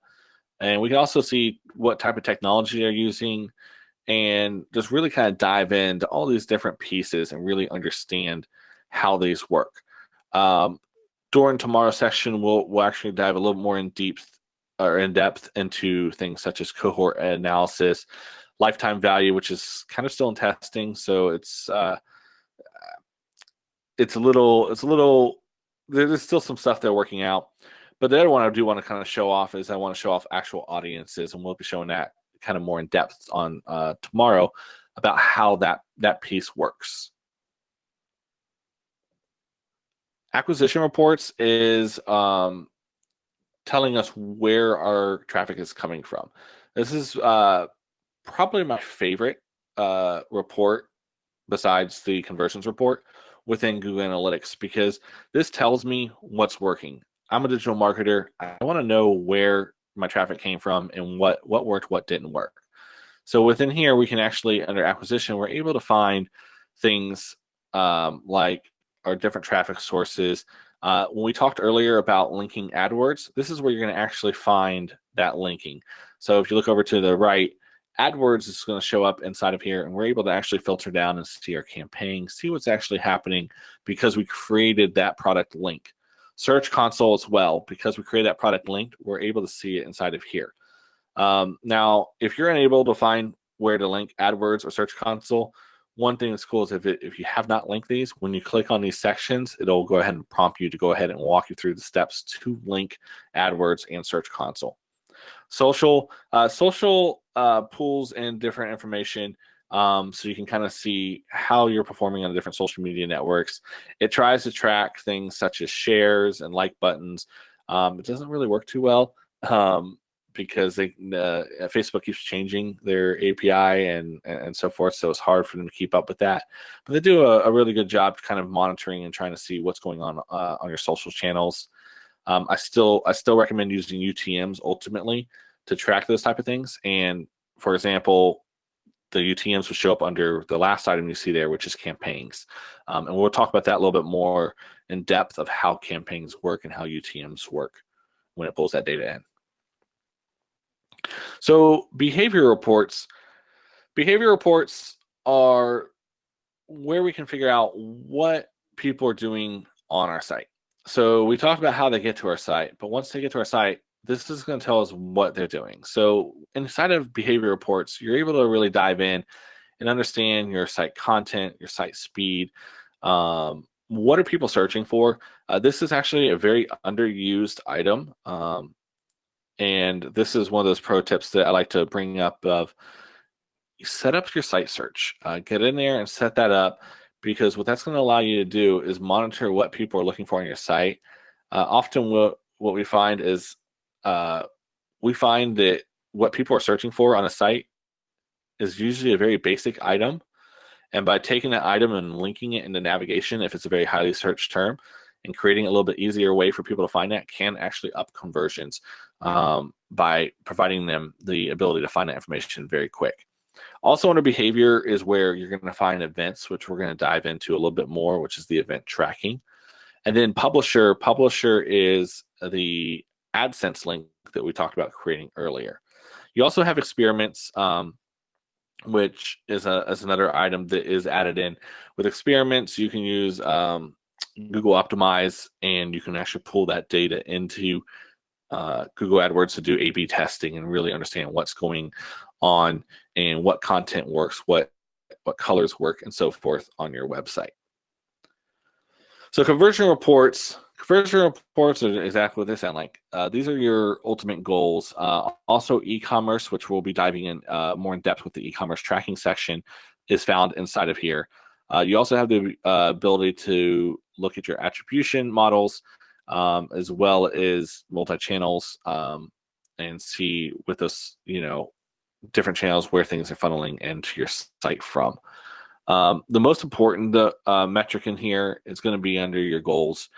And we can also see what type of technology they're using, and just really kind of dive into all these different pieces and really understand how these work. During tomorrow's section, we'll actually dive a little more in depth into things such as cohort analysis, lifetime value, which is kind of still in testing, so it's a little there's still some stuff they're working out. But the other one I do want to kind of show off is I want to show off actual audiences, and we'll be showing that kind of more in depth on tomorrow about how that piece works. Acquisition reports is telling us where our traffic is coming from. This is probably my favorite report besides the conversions report within Google Analytics, because this tells me what's working. I'm a digital marketer. I want to know where my traffic came from and what worked, what didn't work. So within here, we can actually, under acquisition, we're able to find things like our different traffic sources. When we talked earlier about linking AdWords, this is where you're going to actually find that linking. So if you look over to the right, AdWords is going to show up inside of here, and we're able to actually filter down and see our campaign, see what's actually happening because we created that product link. Search Console as well, because we created that product link, we're able to see it inside of here. Now, if you're unable to find where to link AdWords or Search Console, one thing that's cool is if you have not linked these, when you click on these sections, it'll go ahead and prompt you to go ahead and walk you through the steps to link AdWords and Search Console. Social pools and different information, so you can kind of see how you're performing on the different social media networks. It tries to track things such as shares and like buttons. It doesn't really work too well because Facebook keeps changing their API and so forth, so it's hard for them to keep up with that. But they do a really good job kind of monitoring and trying to see what's going on your social channels. I still recommend using UTMs ultimately to track those type of things. And for example, the UTMs will show up under the last item you see there, which is campaigns. And we'll talk about that a little bit more in depth of how campaigns work and how UTMs work when it pulls that data in. So behavior reports are where we can figure out what people are doing on our site. So we talked about how they get to our site, but once they get to our site, this is going to tell us what they're doing. So inside of behavior reports, you're able to really dive in and understand your site content, your site speed. What are people searching for? This is actually a very underused item. And this is one of those pro tips that I like to bring up of set up your site search. Get in there and set that up, because what that's going to allow you to do is monitor what people are looking for on your site. Often what we find is we find that what people are searching for on a site is usually a very basic item. And by taking that item and linking it into navigation, if it's a very highly searched term, and creating a little bit easier way for people to find that, can actually up conversions by providing them the ability to find that information very quick. Also under behavior is where you're going to find events, which we're going to dive into a little bit more, which is the event tracking. And then publisher is the AdSense link that we talked about creating earlier. You also have experiments, which is another item that is added in. With experiments, you can use Google Optimize, and you can actually pull that data into Google AdWords to do A/B testing and really understand what's going on and what content works, what colors work, and so forth on your website. So conversion reports are exactly what they sound like. These are your ultimate goals. Also e-commerce, which we'll be diving in more in depth with the e-commerce tracking section, is found inside of here. You also have the ability to look at your attribution models, as well as multi-channels, and see with this, different channels where things are funneling into your site from. The most important metric in here is going to be under your goals.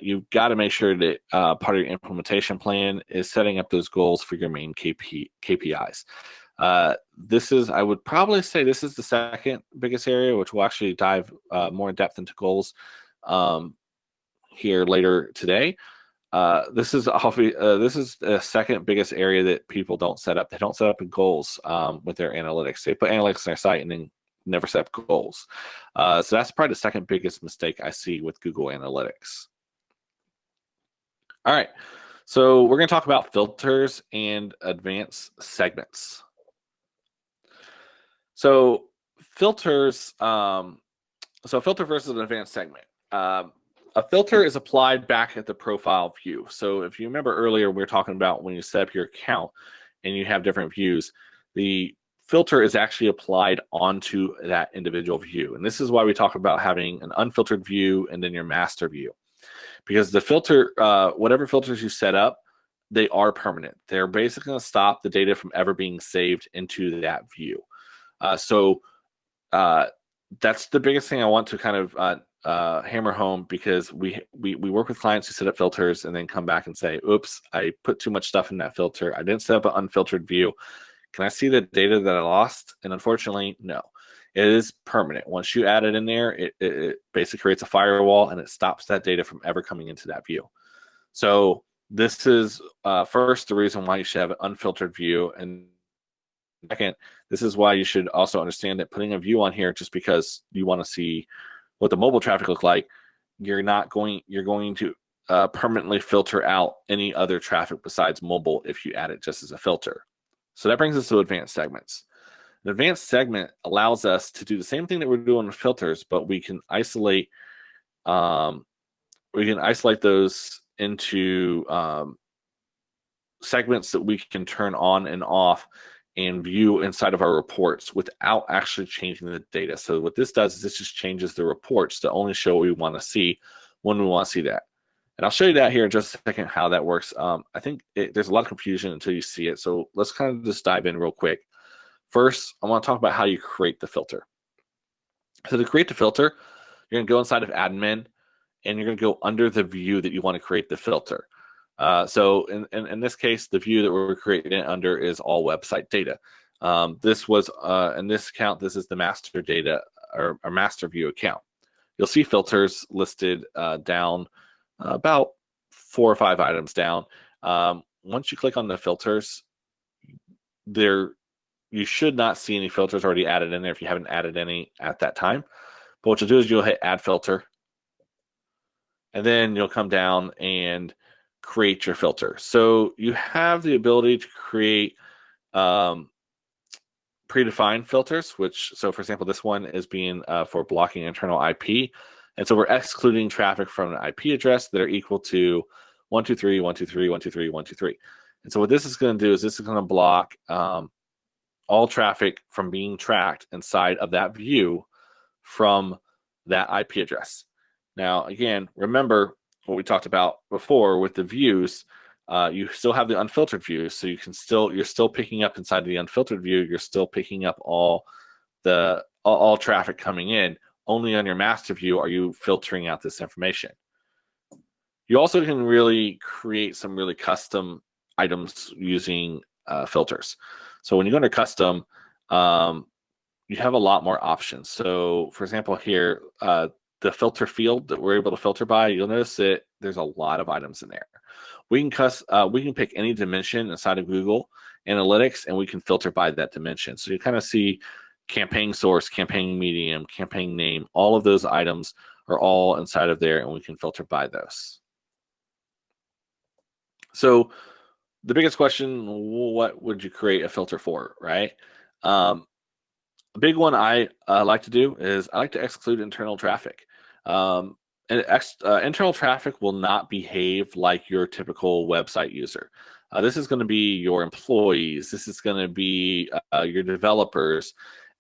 You've got to make sure that part of your implementation plan is setting up those goals for your main KPIs. I would probably say this is the second biggest area, which we'll actually dive more in depth into goals here later today. This is the second biggest area that people don't set up. They don't set up goals with their analytics. They put analytics on their site and then never set up goals. So that's probably the second biggest mistake I see with Google Analytics. All right, so we're going to talk about filters and advanced segments. So filters, filter versus an advanced segment. A filter is applied back at the profile view. So if you remember earlier, we were talking about when you set up your account and you have different views, the filter is actually applied onto that individual view. And this is why we talk about having an unfiltered view and then your master view. Because the filter, whatever filters you set up, they are permanent. They're basically going to stop the data from ever being saved into that view. So that's the biggest thing I want to kind of hammer home, because we work with clients who set up filters and then come back and say, oops, I put too much stuff in that filter. I didn't set up an unfiltered view. Can I see the data that I lost? And unfortunately, no. It is permanent. Once you add it in there, it basically creates a firewall and it stops that data from ever coming into that view. So this is first the reason why you should have an unfiltered view, and second, this is why you should also understand that putting a view on here just because you want to see what the mobile traffic look like, you're going to permanently filter out any other traffic besides mobile if you add it just as a filter. So that brings us to advanced segments. An advanced segment allows us to do the same thing that we're doing with filters, but we can isolate those into segments that we can turn on and off and view inside of our reports without actually changing the data. So what this does is this just changes the reports to only show what we want to see when we want to see that. And I'll show you that here in just a second, how that works. I think there's a lot of confusion until you see it. So let's kind of just dive in real quick. First, I want to talk about how you create the filter. So to create the filter, you're going to go inside of admin and you're going to go under the view that you want to create the filter. So in this case, the view that we're creating it under is all website data. This was in this account, this is the master data or master view account. You'll see filters listed down about 4 or 5 items down. Once you click on the filters, you should not see any filters already added in there if you haven't added any at that time. But what you'll do is you'll hit add filter, and then you'll come down and create your filter. So you have the ability to create predefined filters, so for example, this one is being for blocking internal IP. And so we're excluding traffic from an IP address that are equal to 123, 123, 123, 123. And so what this is going to do is this is going to block all traffic from being tracked inside of that view from that IP address. Now, again, remember what we talked about before with the views. You still have the unfiltered views, so you're still picking up inside the unfiltered view. You're still picking up all traffic coming in. Only on your master view are you filtering out this information. You also can really create some really custom items using filters. So when you go into custom, you have a lot more options. So for example, here, the filter field that we're able to filter by, you'll notice that there's a lot of items in there. We can pick any dimension inside of Google Analytics, and we can filter by that dimension. So you kind of see campaign source, campaign medium, campaign name. All of those items are all inside of there, and we can filter by those. So the biggest question, what would you create a filter for, right? A big one I like to do is I like to exclude internal traffic. Internal traffic will not behave like your typical website user. This is going to be your employees. This is going to be your developers.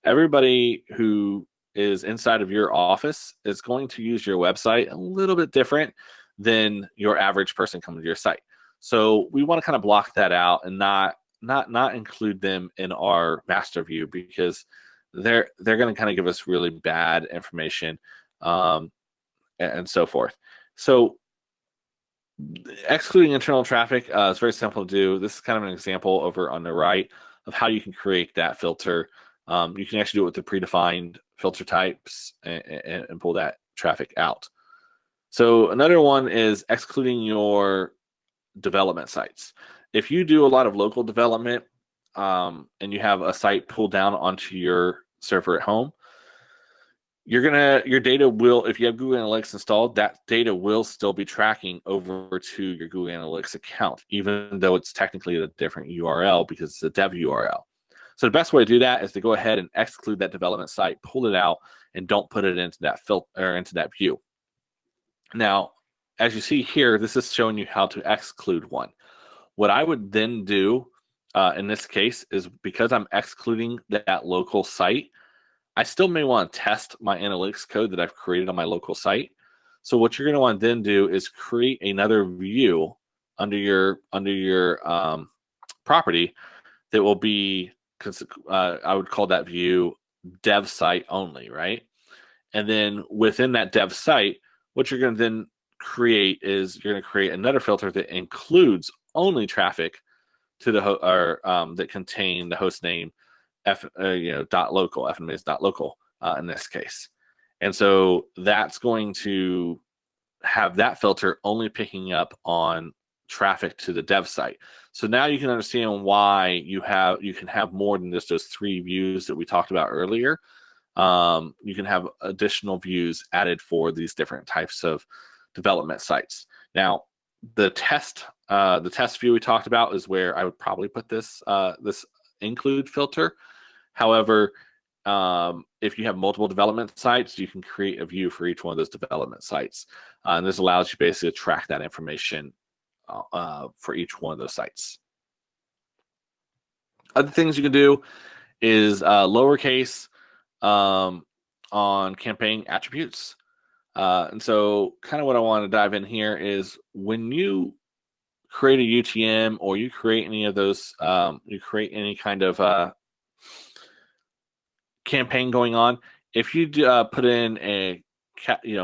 Everybody who is inside of your office is going to use your website a little bit different than your average person coming to your site. So we want to kind of block that out and not include them in our master view, because they're going to kind of give us really bad information and so forth. So excluding internal traffic is very simple to do. This is kind of an example over on the right of how you can create that filter. You can actually do it with the predefined filter types and pull that traffic out. So another one is excluding your development sites. If you do a lot of local development and you have a site pulled down onto your server at home, your data will, if you have Google Analytics installed, that data will still be tracking over to your Google Analytics account, even though it's technically a different URL because it's a dev URL. So the best way to do that is to go ahead and exclude that development site, pull it out, and don't put it into that filter or into that view. Now, as you see here, this is showing you how to exclude one. What I would then do in this case is, because I'm excluding that local site, I still may want to test my analytics code that I've created on my local site. So what you're going to want to then do is create another view under your property that will be, I would call that view dev site only, right? And then within that dev site, what you're going to then create is you're going to create another filter that includes only traffic to the that contain the host name .local, fnmaze.local in this case. And so that's going to have that filter only picking up on traffic to the dev site. So now you can understand why you can have more than just those 3 views that we talked about earlier. You can have additional views added for these different types of development sites. Now, the test view we talked about is where I would probably put this include filter. However, if you have multiple development sites, you can create a view for each one of those development sites. And this allows you basically to track that information for each one of those sites. Other things you can do is lowercase on campaign attributes. And so kind of what I want to dive in here is when you create a UTM or you create any of those, you create any kind of campaign going on, if you put in a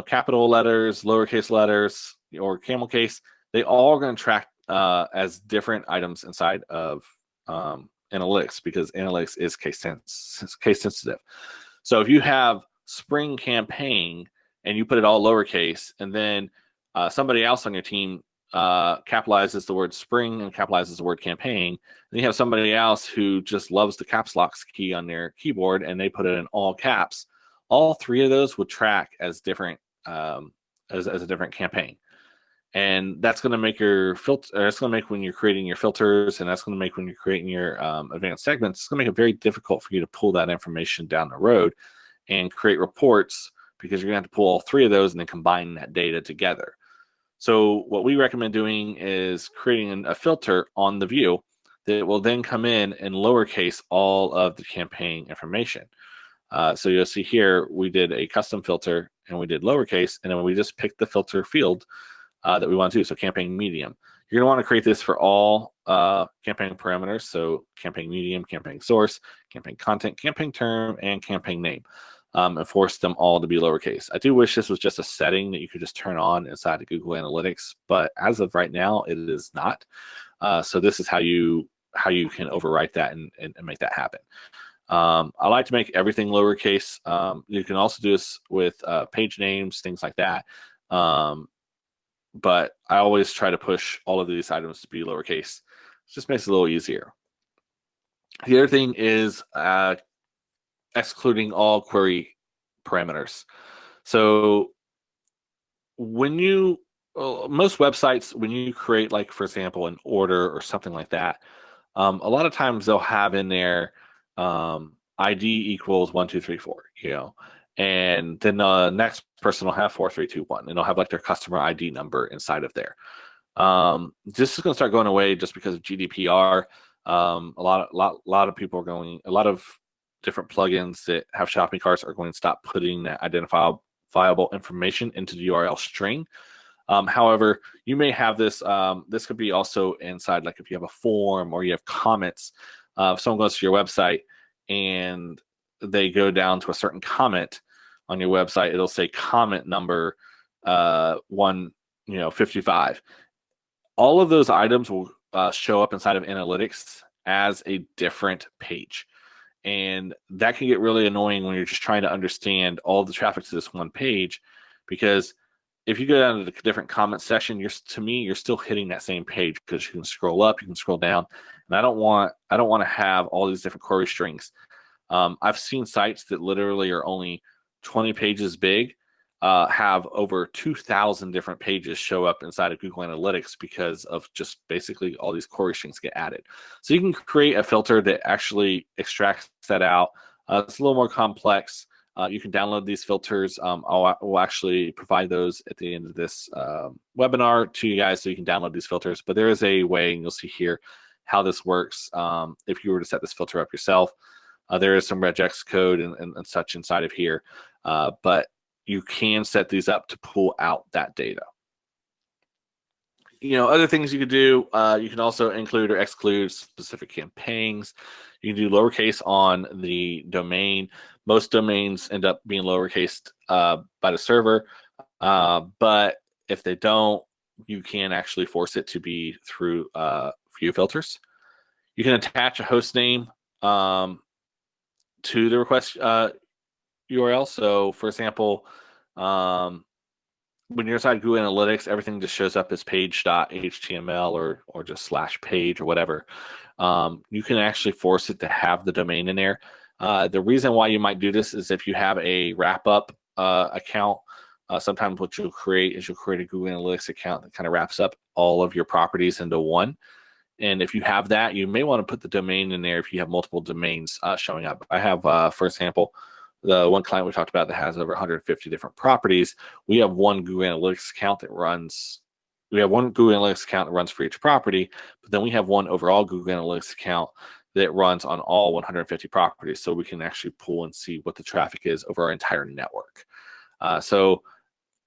capital letters, lowercase letters, or camel case, they all are going to track as different items inside of analytics, because analytics is case sensitive. So if you have spring campaign and you put it all lowercase, and then somebody else on your team capitalizes the word spring and capitalizes the word campaign, and you have somebody else who just loves the caps lock key on their keyboard and they put it in all caps, all 3 of those would track as different as a different campaign. And that's going to make your filter. That's going to make when you're creating your filters, and that's going to make when you're creating your advanced segments. It's going to make it very difficult for you to pull that information down the road and create reports, because you're going to have to pull all three of those and then combine that data together. So what we recommend doing is creating a filter on the view that will then come in and lowercase all of the campaign information. So you'll see here we did a custom filter and we did lowercase, and then we just picked the filter field that we want to do. So campaign medium. You're going to want to create this for all campaign parameters. So campaign medium, campaign source, campaign content, campaign term, and campaign name. And force them all to be lowercase. I do wish this was just a setting that you could just turn on inside of Google Analytics, but as of right now, it is not. So this is how you can overwrite that and make that happen. I like to make everything lowercase. You can also do this with page names, things like that. But I always try to push all of these items to be lowercase. It just makes it a little easier. The other thing is excluding all query parameters. So when you, most websites, when you create, like, for example, an order or something like that, a lot of times they'll have in there ID equals 1, 2, 3, 4, and then the next person will have 4, 3, 2, 1, and they'll have like their customer ID number inside of there. This is going to start going away just because of GDPR. A lot of people are going, a lot of different plugins that have shopping carts are going to stop putting that identifiable information into the URL string. However, you may have this. This could be also inside, like if you have a form or you have comments. If someone goes to your website and they go down to a certain comment on your website, it'll say comment number 155. All of those items will show up inside of analytics as a different page. And that can get really annoying when you're just trying to understand all the traffic to this one page, because if you go down to the different comment section, you're still hitting that same page, because you can scroll up, you can scroll down, and I don't want to have all these different query strings. I've seen sites that literally are only 20 pages big, have over 2,000 different pages show up inside of Google Analytics because of just basically all these query strings get added. So you can create a filter that actually extracts that out. It's a little more complex. You can download these filters. We'll actually provide those at the end of this webinar to you guys, so you can download these filters. But there is a way, and you'll see here how this works. If you were to set this filter up yourself, there is some regex code and such inside of here. But you can set these up to pull out that data. Other things you could do, you can also include or exclude specific campaigns. You can do lowercase on the domain. Most domains end up being lowercase by the server, but if they don't, you can actually force it to be through view filters. You can attach a host name to the request URL. So, for example, when you're inside Google Analytics, everything just shows up as page.html or just /page or whatever. You can actually force it to have the domain in there. The reason why you might do this is if you have a wrap-up account. Sometimes what you'll create is you'll create a Google Analytics account that kind of wraps up all of your properties into one. And if you have that, you may want to put the domain in there if you have multiple domains showing up. I have, for example, the one client we talked about that has over 150 different properties. We have one Google Analytics account that runs. We have one Google Analytics account that runs for each property, but then we have one overall Google Analytics account that runs on all 150 properties, so we can actually pull and see what the traffic is over our entire network. So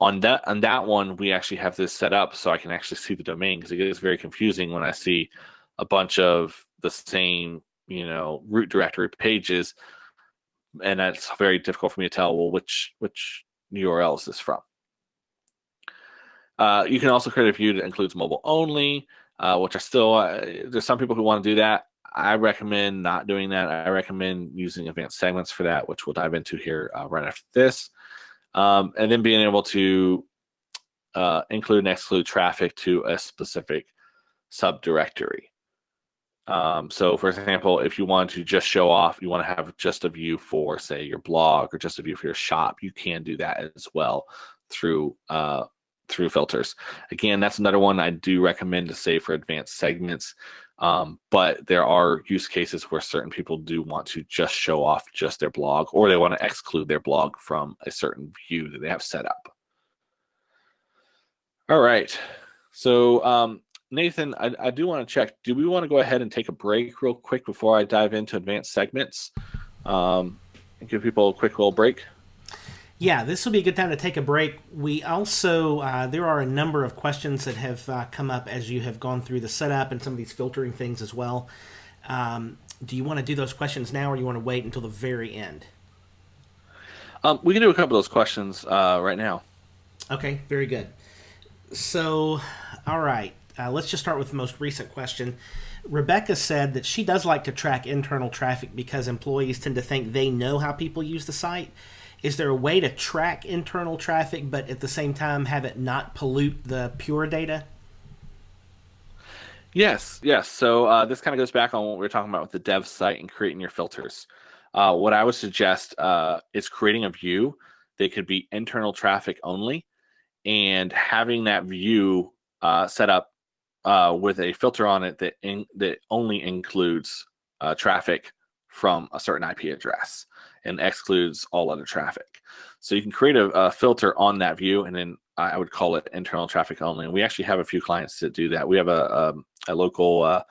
on that one, we actually have this set up so I can actually see the domain, because it gets very confusing when I see a bunch of the same, root directory pages, and that's very difficult for me to tell, well, which URL is this from. You can also create a view that includes mobile only, which there's some people who want to do that. I recommend not doing that. I recommend using advanced segments for that, which we'll dive into here right after this. And then being able to include and exclude traffic to a specific subdirectory. So, for example, if you want to just show off, you want to have just a view for, say, your blog or just a view for your shop, you can do that as well through through filters. Again, that's another one I do recommend to save for advanced segments. But there are use cases where certain people do want to just show off just their blog, or they want to exclude their blog from a certain view that they have set up. All right. So, Nathan, I do want to check. Do we want to go ahead and take a break real quick before I dive into advanced segments and give people a quick little break?
Yeah, this will be a good time to take a break. We also, there are a number of questions that have come up as you have gone through the setup and some of these filtering things as well. Do you want to do those questions now, or do you want to wait until the very end?
We can do a couple of those questions right now.
Okay, very good. So, all right, let's just start with the most recent question. Rebecca said that she does like to track internal traffic because employees tend to think they know how people use the site. Is there a way to track internal traffic, but at the same time have it not pollute the pure data?
Yes, yes. So this kind of goes back on what we were talking about with the dev site and creating your filters. What I would suggest is creating a view that could be internal traffic only, and having that view set up with a filter on it that only includes traffic from a certain IP address and excludes all other traffic. So you can create a filter on that view, and then I would call it internal traffic only. And we actually have a few clients that do that. We have a local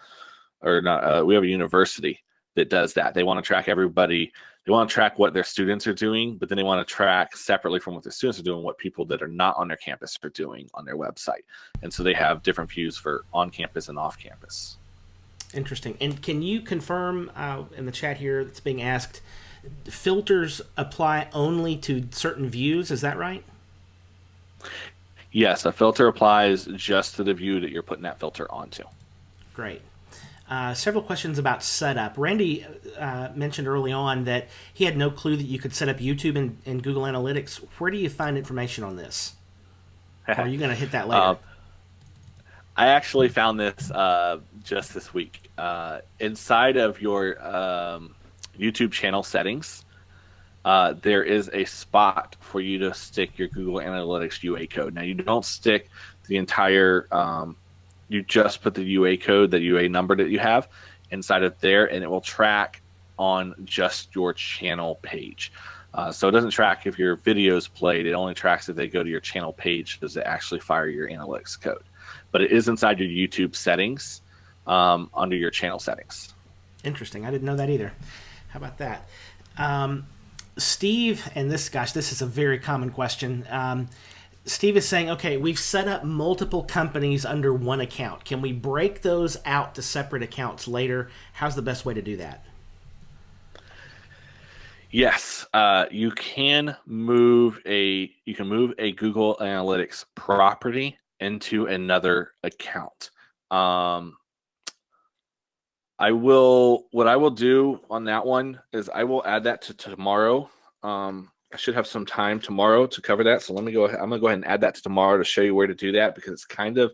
or not. We have a university that does that. They want to track everybody. They want to track what their students are doing, but then they want to track separately from what their students are doing, what people that are not on their campus are doing on their website. And so they have different views for on campus and off campus.
Interesting. And can you confirm in the chat here that's being asked, filters apply only to certain views? Is that right?
Yes, a filter applies just to the view that you're putting that filter onto.
Great. Several questions about setup. Randy mentioned early on that he had no clue that you could set up YouTube in Google Analytics. Where do you find information on this? Or are you going to hit that later?
I actually found this just this week. Inside of your YouTube channel settings, there is a spot for you to stick your Google Analytics UA code. Now, you don't stick the entire, you just put the UA code, the UA number that you have inside of there, and it will track on just your channel page. So it doesn't track if your videos played. It only tracks if they go to your channel page. Does it actually fire your analytics code? But it is inside your YouTube settings under your channel settings.
Interesting. I didn't know that either. How about that? Steve, and this is a very common question. Steve is saying, okay, we've set up multiple companies under one account. Can we break those out to separate accounts later? How's the best way to do that?
Yes, you can move a Google Analytics property into another account. What I will do on that one is I will add that to tomorrow. I should have some time tomorrow to cover that. So let me go ahead. I'm gonna go ahead and add that to tomorrow to show you where to do that, because it's kind of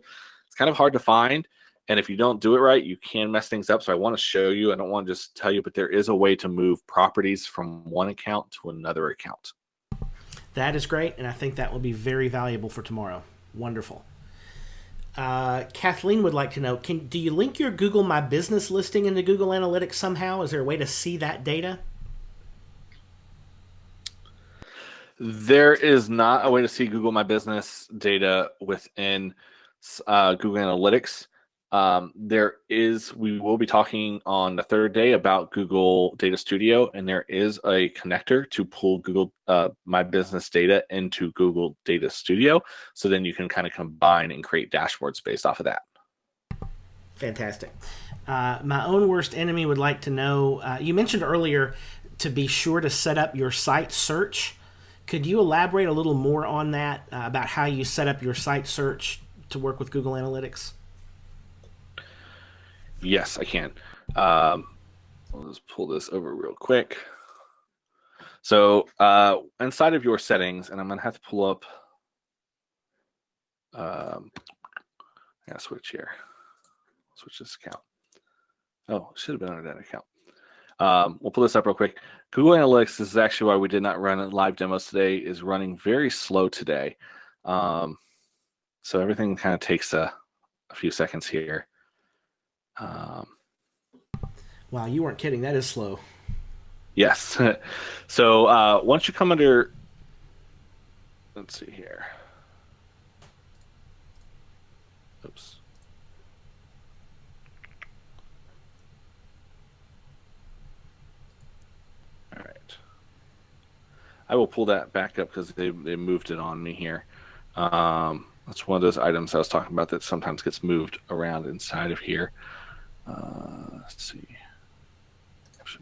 hard to find. And if you don't do it right, you can mess things up. So I want to show you. I don't want to just tell you, but there is a way to move properties from one account to another account.
That is great, and I think that will be very valuable for tomorrow. Wonderful. Kathleen would like to know, do you link your Google My Business listing into Google Analytics somehow? Is there a way to see that data?
There is not a way to see Google My Business data within Google Analytics. We will be talking on the third day about Google Data Studio, and there is a connector to pull Google My Business data into Google Data Studio. So then you can kind of combine and create dashboards based off of that.
Fantastic. My own worst enemy would like to know, you mentioned earlier to be sure to set up your site search. Could you elaborate a little more on that, about how you set up your site search to work with Google Analytics?
Yes, I can. Let's pull this over real quick. So inside of your settings, and I'm going to have to pull up, I got to switch here. Switch this account. Oh, it should have been under that account. We'll pull this up real quick. Google Analytics, this is actually why we did not run live demos today, is running very slow today. So everything kind of takes a few seconds here.
Wow, you weren't kidding. That is slow.
Yes. So once you come under, let's see here. Oops. All right. I will pull that back up because they moved it on me here. That's one of those items I was talking about that sometimes gets moved around inside of here. Let's see.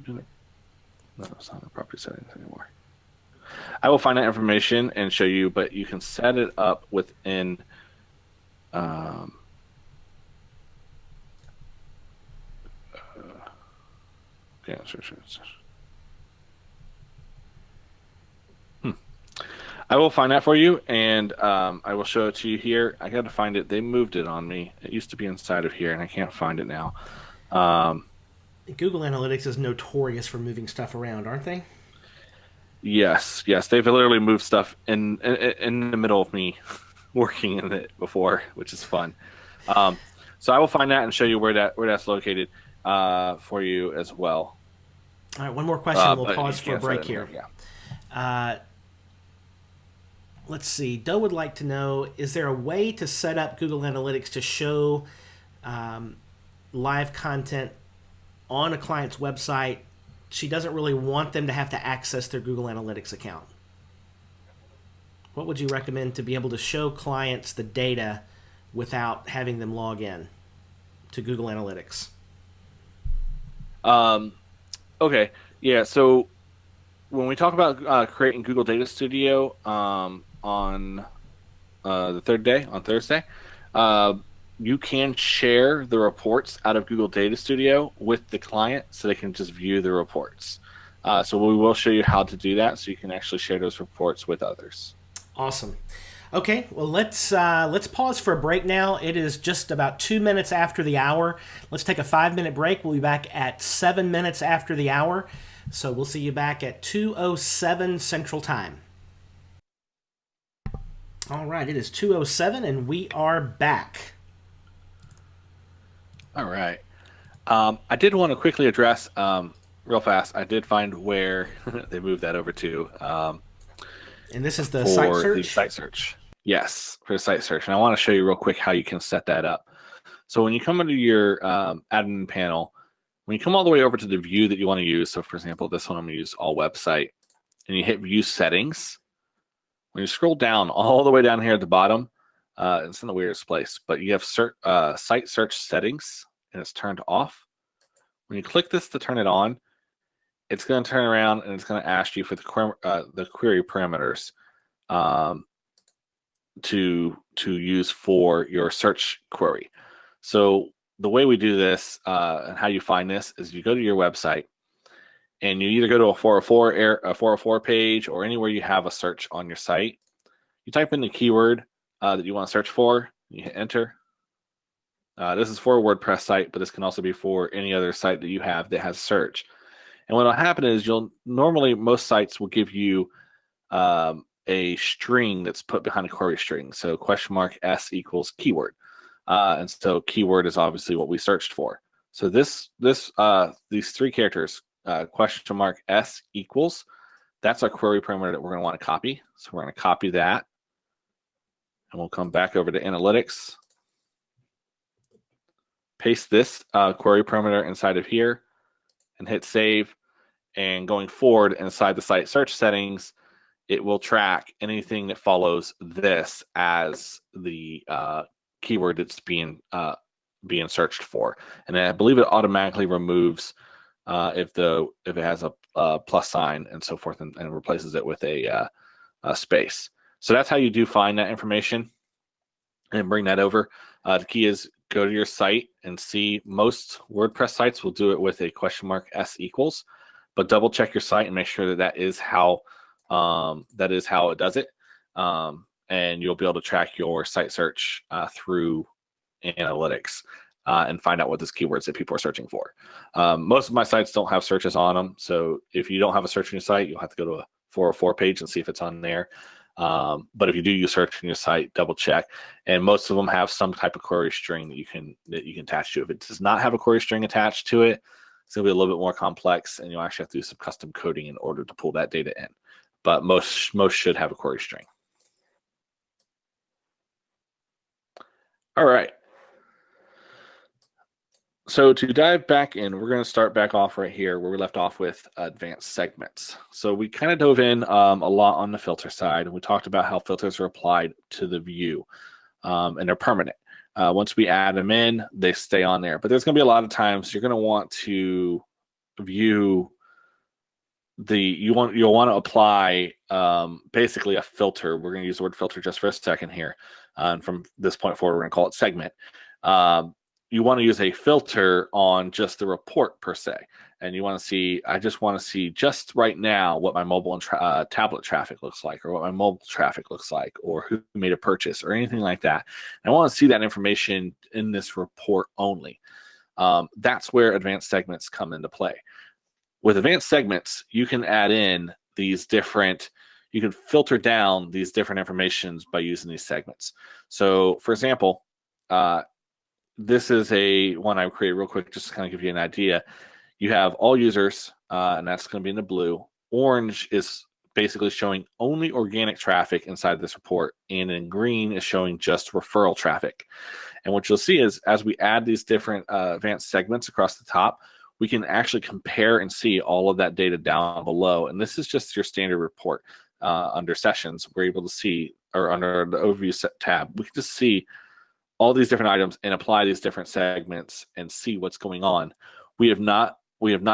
No, it's not in the property settings anymore. I will find that information and show you, but you can set it up within. Okay, sure. I will find that for you, and I will show it to you here. I got to find it. They moved it on me. It used to be inside of here, and I can't find it now.
Google Analytics is notorious for moving stuff around, aren't they?
Yes. They've literally moved stuff in the middle of me working in it before, which is fun. So I will find that and show you where that's located for you as well.
All right, one more question. We'll
But you
pause for a
can't set
break
it in
here.
Yeah.
Let's see. Doe would like to know, is there a way to set up Google Analytics to show live content on a client's website? She doesn't really want them to have to access their Google Analytics account. What would you recommend to be able to show clients the data without having them log in to Google Analytics?
Okay. Yeah. So when we talk about creating Google Data Studio on the third day, on Thursday, you can share the reports out of Google Data Studio with the client so they can just view the reports. So we will show you how to do that so you can actually share those reports with others.
Awesome. Okay, well let's pause for a break now. It is just about 2 minutes after the hour. Let's take a 5-minute break. We'll be back at 7 minutes after the hour. So we'll see you back at 2:07 Central Time. All right, it is 2:07 and we are back.
All right. I did want to quickly address real fast. I did find where they moved that over to.
And this is the
for
site search?
the site search. Yes, for the site search. And I want to show you real quick how you can set that up. So when you come into your admin panel, when you come all the way over to the view that you want to use, so for example, this one I'm going to use all website, and you hit view settings, when you scroll down all the way down here at the bottom, it's in the weirdest place, but you have site search settings, and it's turned off. When you click this to turn it on, it's going to turn around and it's going to ask you for the query parameters to use for your search query. So the way we do this and how you find this is you go to your website and you either go to a 404 page or anywhere you have a search on your site. You type in the keyword that you want to search for. You hit enter. This is for a WordPress site, but this can also be for any other site that you have that has search. And what will happen is most sites will give you a string that's put behind a query string. So $S equals keyword. And so keyword is obviously what we searched for. So these 3 characters, $S equals, that's our query parameter that we're going to want to copy. So we're going to copy that. And we'll come back over to analytics. Paste this query parameter inside of here and hit save. And going forward inside the site search settings, it will track anything that follows this as the keyword that's being searched for. And I believe it automatically removes if it has a plus sign and so forth, and replaces it with a space. So that's how you do find that information and bring that over. The key is go to your site and see. Most WordPress sites will do it with a $S equals. But double check your site and make sure that is how it does it, and you'll be able to track your site search through analytics and find out what those keywords that people are searching for. Most of my sites don't have searches on them, so if you don't have a search on your site, you'll have to go to a 404 page and see if it's on there. But if you do use search in your site, double check. And most of them have some type of query string that you can attach to. If it does not have a query string attached to it, it's going to be a little bit more complex, and you'll actually have to do some custom coding in order to pull that data in. But most should have a query string. All right. So to dive back in, we're going to start back off right here where we left off with advanced segments. So we kind of dove in a lot on the filter side, and we talked about how filters are applied to the view, and they're permanent. Once we add them in, they stay on there. But there's going to be a lot of times you're going to want to view you'll want to apply basically a filter. We're going to use the word filter just for a second here. And from this point forward, we're going to call it segment. You want to use a filter on just the report per se. And you want to see, I just want to see just right now what my mobile and tablet traffic looks like, or what my mobile traffic looks like, or who made a purchase, or anything like that. And I want to see that information in this report only. That's where advanced segments come into play. With advanced segments, you can add in these different, you can filter down these different informations by using these segments. So for example, this is one I created real quick, just to kind of give you an idea. You have all users, and that's going to be in the blue. Orange is basically showing only organic traffic inside this report, and in green is showing just referral traffic. And what you'll see is as we add these different advanced segments across the top, we can actually compare and see all of that data down below. And this is just your standard report. Under sessions, we're able to see, or under the overview tab, we can just see all these different items and apply these different segments and see what's going on. We have not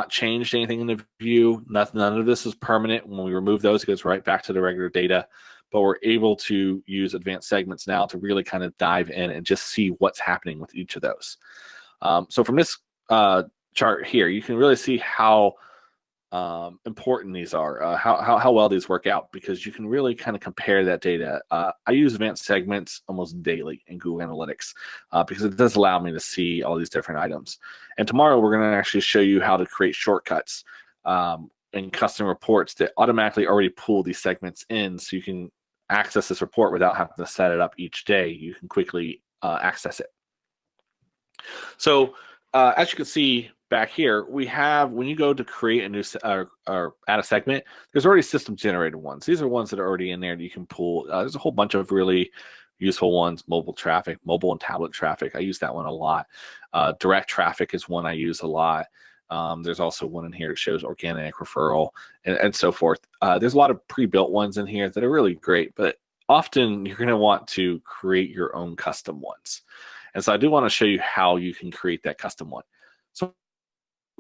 changed anything in the view. None of this is permanent. When we remove those, it goes right back to the regular data. But we're able to use advanced segments now to really kind of dive in and just see what's happening with each of those. So from this chart here, you can really see how important these are, how well these work out, because you can really kind of compare that data. I use advanced segments almost daily in Google Analytics because it does allow me to see all these different items. And tomorrow we're going to actually show you how to create shortcuts and custom reports that automatically already pull these segments in, so you can access this report without having to set it up each day. You can quickly access it. So as you can see back here, we have, when you go to create a new or add a segment, there's already system generated ones. These are ones that are already in there that you can pull. There's a whole bunch of really useful ones. Mobile traffic, mobile and tablet traffic. I use that one a lot. Direct traffic is one I use a lot. There's also one in here that shows organic referral and so forth. There's a lot of pre-built ones in here that are really great, but often you're going to want to create your own custom ones. And so I do want to show you how you can create that custom one. So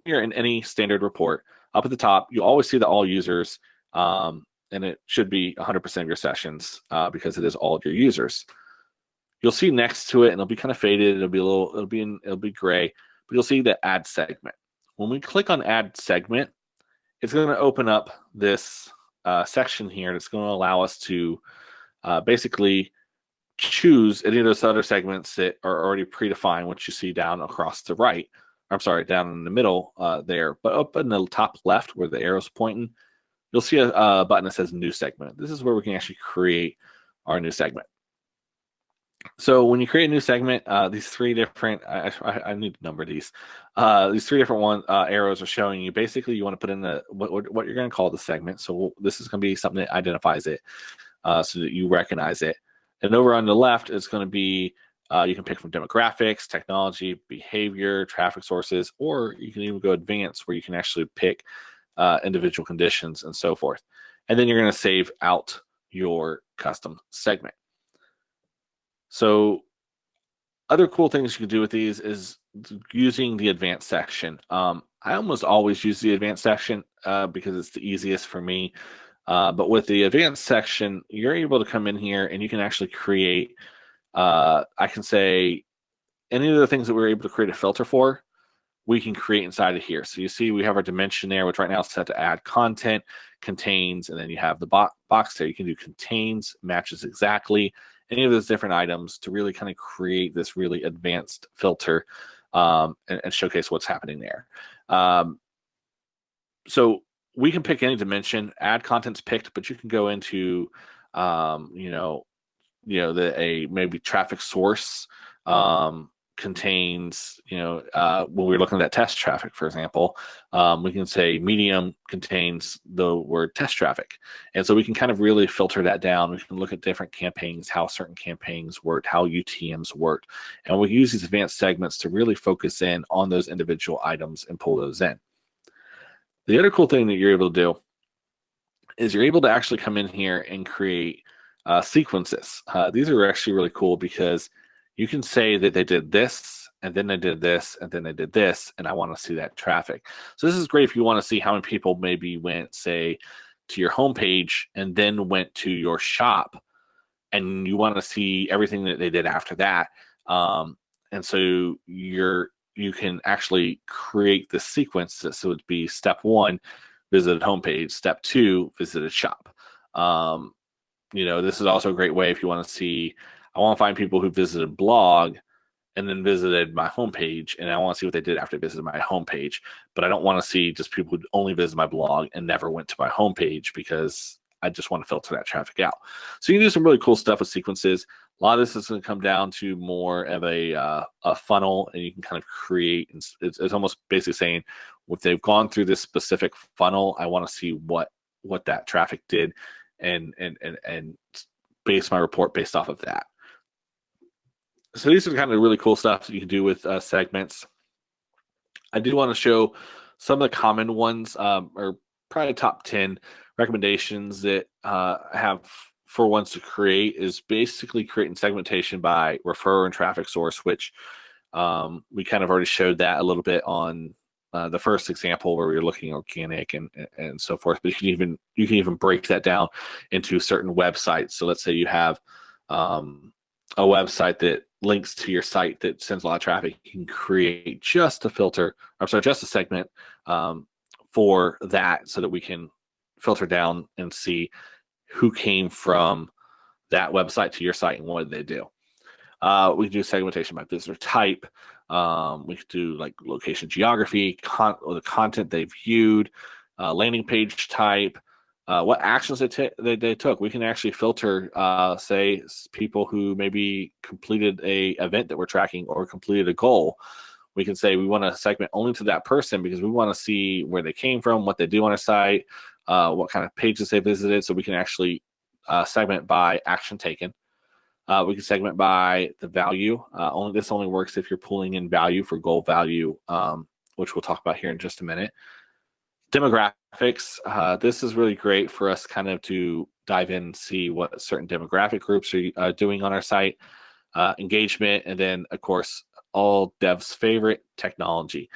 here in any standard report, up at the top, you always see the all users, and it should be 100% of your sessions because it is all of your users. You'll see next to it, and it'll be kind of faded. It'll be gray, but you'll see the add segment. When we click on add segment, it's going to open up this section here that's going to allow us to basically choose any of those other segments that are already predefined, which you see down across the right. I'm sorry, down in the middle there. But up in the top left where the arrow's pointing, you'll see a button that says new segment. This is where we can actually create our new segment. So when you create a new segment, these three different, I need to number these three different arrows are showing you. Basically, you want to put in what you're going to call the segment. So this is going to be something that identifies it so that you recognize it. And over on the left, it's going to be, you can pick from demographics, technology, behavior, traffic sources, or you can even go advanced where you can actually pick individual conditions and so forth. And then you're going to save out your custom segment. So other cool things you can do with these is using the advanced section. I almost always use the advanced section because it's the easiest for me. But with the advanced section, you're able to come in here and you can actually create, I can say any of the things that we're able to create a filter for, we can create inside of here. So you see we have our dimension there, which right now is set to add content, contains, and then you have the box there. You can do contains, matches exactly, any of those different items to really kind of create this really advanced filter and showcase what's happening there. So we can pick any dimension, add content's picked, but you can go into You know, that a maybe traffic source contains, when we're looking at test traffic, for example, we can say medium contains the word test traffic. And so we can kind of really filter that down. We can look at different campaigns, how certain campaigns worked, how UTMs worked. And we use these advanced segments to really focus in on those individual items and pull those in. The other cool thing that you're able to do is you're able to actually come in here and create sequences. These are actually really cool because you can say that they did this, and then they did this, and then they did this, and I want to see that traffic. So this is great if you want to see how many people maybe went, say, to your homepage and then went to your shop, and you want to see everything that they did after that. And so you can actually create the sequence. So it'd be step 1, visited homepage. Step 2, visited shop. This is also a great way if you want to see, I want to find people who visited blog and then visited my homepage, and I want to see what they did after they visited my homepage. But I don't want to see just people who only visited my blog and never went to my homepage, because I just want to filter that traffic out. So you can do some really cool stuff with sequences. A lot of this is going to come down to more of a funnel, and you can kind of create. It's almost basically saying, if they've gone through this specific funnel, I want to see what that traffic did, and base my report based off of that. So these are kind of really cool stuff that you can do with segments. I do want to show some of the common ones, or probably top 10 recommendations that I have for ones to create, is basically creating segmentation by referrer and traffic source, which we kind of already showed that a little bit on the first example where we were looking organic and so forth. But you can even break that down into certain websites. So let's say you have a website that links to your site that sends a lot of traffic. You can create just a segment for that, so that we can filter down and see who came from that website to your site and what did they do. We can do segmentation by visitor type. We could do like location geography, the content they viewed, landing page type, what actions they took. We can actually filter, say, people who maybe completed a event that we're tracking or completed a goal. We can say we want to segment only to that person because we want to see where they came from, what they do on our site, what kind of pages they visited. So we can actually segment by action taken. We can segment by the value. This only works if you're pulling in value for goal value, which we'll talk about here in just a minute. Demographics. This is really great for us kind of to dive in and see what certain demographic groups are doing on our site. Engagement, and then, of course, all devs' favorite, technology.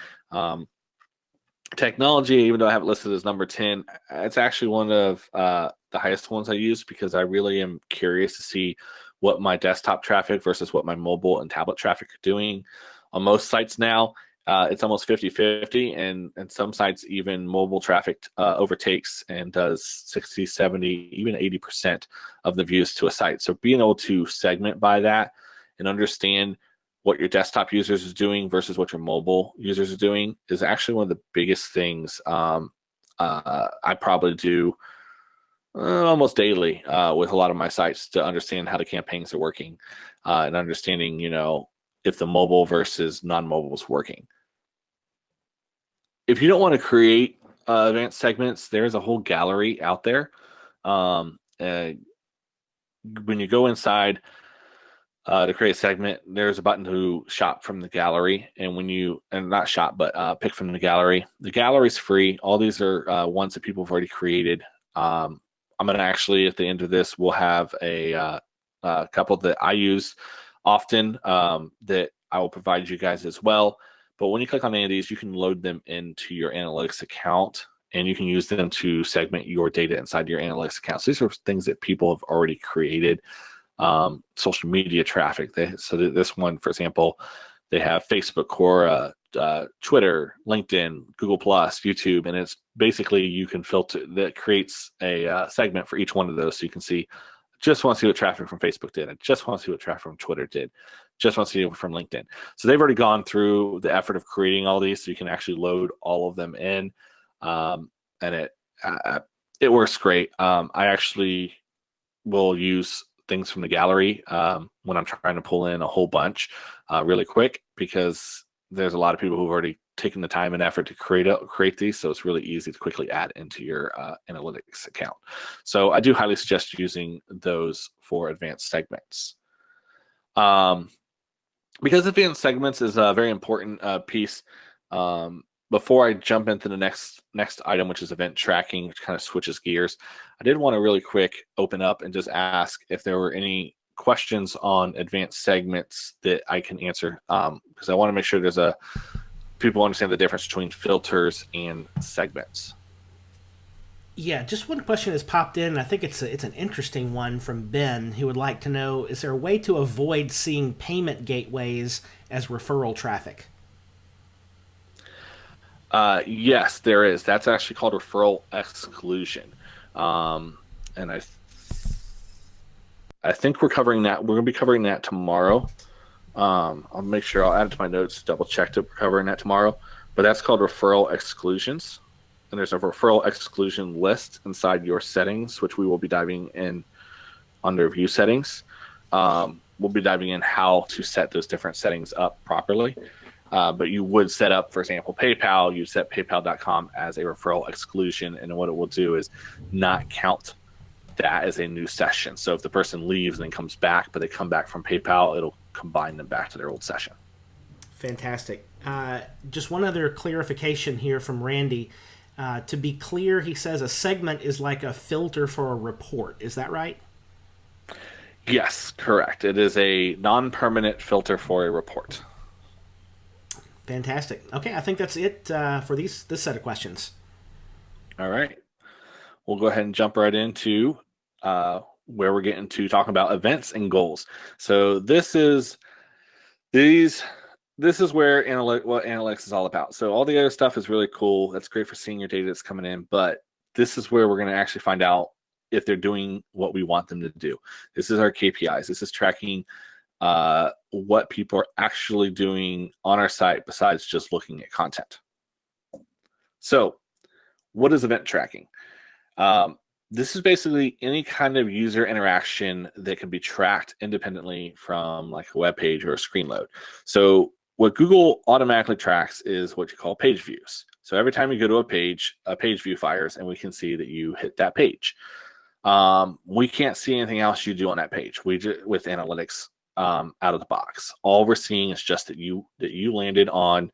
Technology, even though I have it listed as number 10, it's actually one of the highest ones I use, because I really am curious to see what my desktop traffic versus what my mobile and tablet traffic are doing. On most sites now, it's almost 50-50, and some sites even mobile traffic overtakes and does 60, 70, even 80% of the views to a site. So being able to segment by that and understand what your desktop users is doing versus what your mobile users are doing is actually one of the biggest things I probably do almost daily with a lot of my sites, to understand how the campaigns are working and understanding, if the mobile versus non-mobile is working. If you don't want to create advanced segments, there's a whole gallery out there. When you go inside to create a segment, there's a button to shop from the gallery, and not shop, but pick from the gallery. The gallery's free. All these are ones that people have already created. I'm going to actually, at the end of this, we'll have a couple that I use often that I will provide you guys as well. But when you click on any of these, you can load them into your analytics account, and you can use them to segment your data inside your analytics account. So these are things that people have already created. Social media traffic. This one, for example, they have Facebook, Quora, Twitter, LinkedIn, Google Plus, YouTube, and it's basically, you can filter that, creates a segment for each one of those, so you can see, just want to see what traffic from Facebook did. I just want to see what traffic from Twitter did. Just want to see it from LinkedIn. So they've already gone through the effort of creating all these, so you can actually load all of them in, and it works great. I actually will use things from the gallery when I'm trying to pull in a whole bunch really quick, because there's a lot of people who've already taken the time and effort to create these, so it's really easy to quickly add into your analytics account. So I do highly suggest using those for advanced segments. Because advanced segments is a very important piece. Before I jump into the next item, which is event tracking, which kind of switches gears, I did want to really quick open up and just ask if there were any questions on advanced segments that I can answer, because I want to make sure people understand the difference between filters and segments.
Yeah, just one question has popped in. I think it's an interesting one from Ben, who would like to know: is there a way to avoid seeing payment gateways as referral traffic?
Yes, there is. That's actually called referral exclusion, and I think we're covering that. We're going to be covering that tomorrow. I'll make sure I'll add it to my notes, double check that we're covering that tomorrow. But that's called referral exclusions. And there's a referral exclusion list inside your settings, which we will be diving in under view settings. We'll be diving in how to set those different settings up properly. But you would set up, for example, PayPal. You set PayPal.com as a referral exclusion. And what it will do is not count that as a new session. So if the person leaves and then comes back, but they come back from PayPal, it'll combine them back to their old session.
Fantastic. Just one other clarification here from Randy. To be clear, he says a segment is like a filter for a report. Is that right?
Yes, correct. It is a non-permanent filter for a report.
Fantastic. Okay, I think that's it for this set of questions.
All right. We'll go ahead and jump right into where we're getting to talking about events and goals. So this is where what analytics is all about. So all the other stuff is really cool. That's great for seeing your data that's coming in, but this is where we're going to actually find out if they're doing what we want them to do. This is our KPIs. This is tracking what people are actually doing on our site besides just looking at content. So what is event tracking? This is basically any kind of user interaction that can be tracked independently from like a web page or a screen load. So what Google automatically tracks is what you call page views. So every time you go to a page view fires, and we can see that you hit that page. We can't see anything else you do on that page. With analytics out of the box, all we're seeing is just that you landed on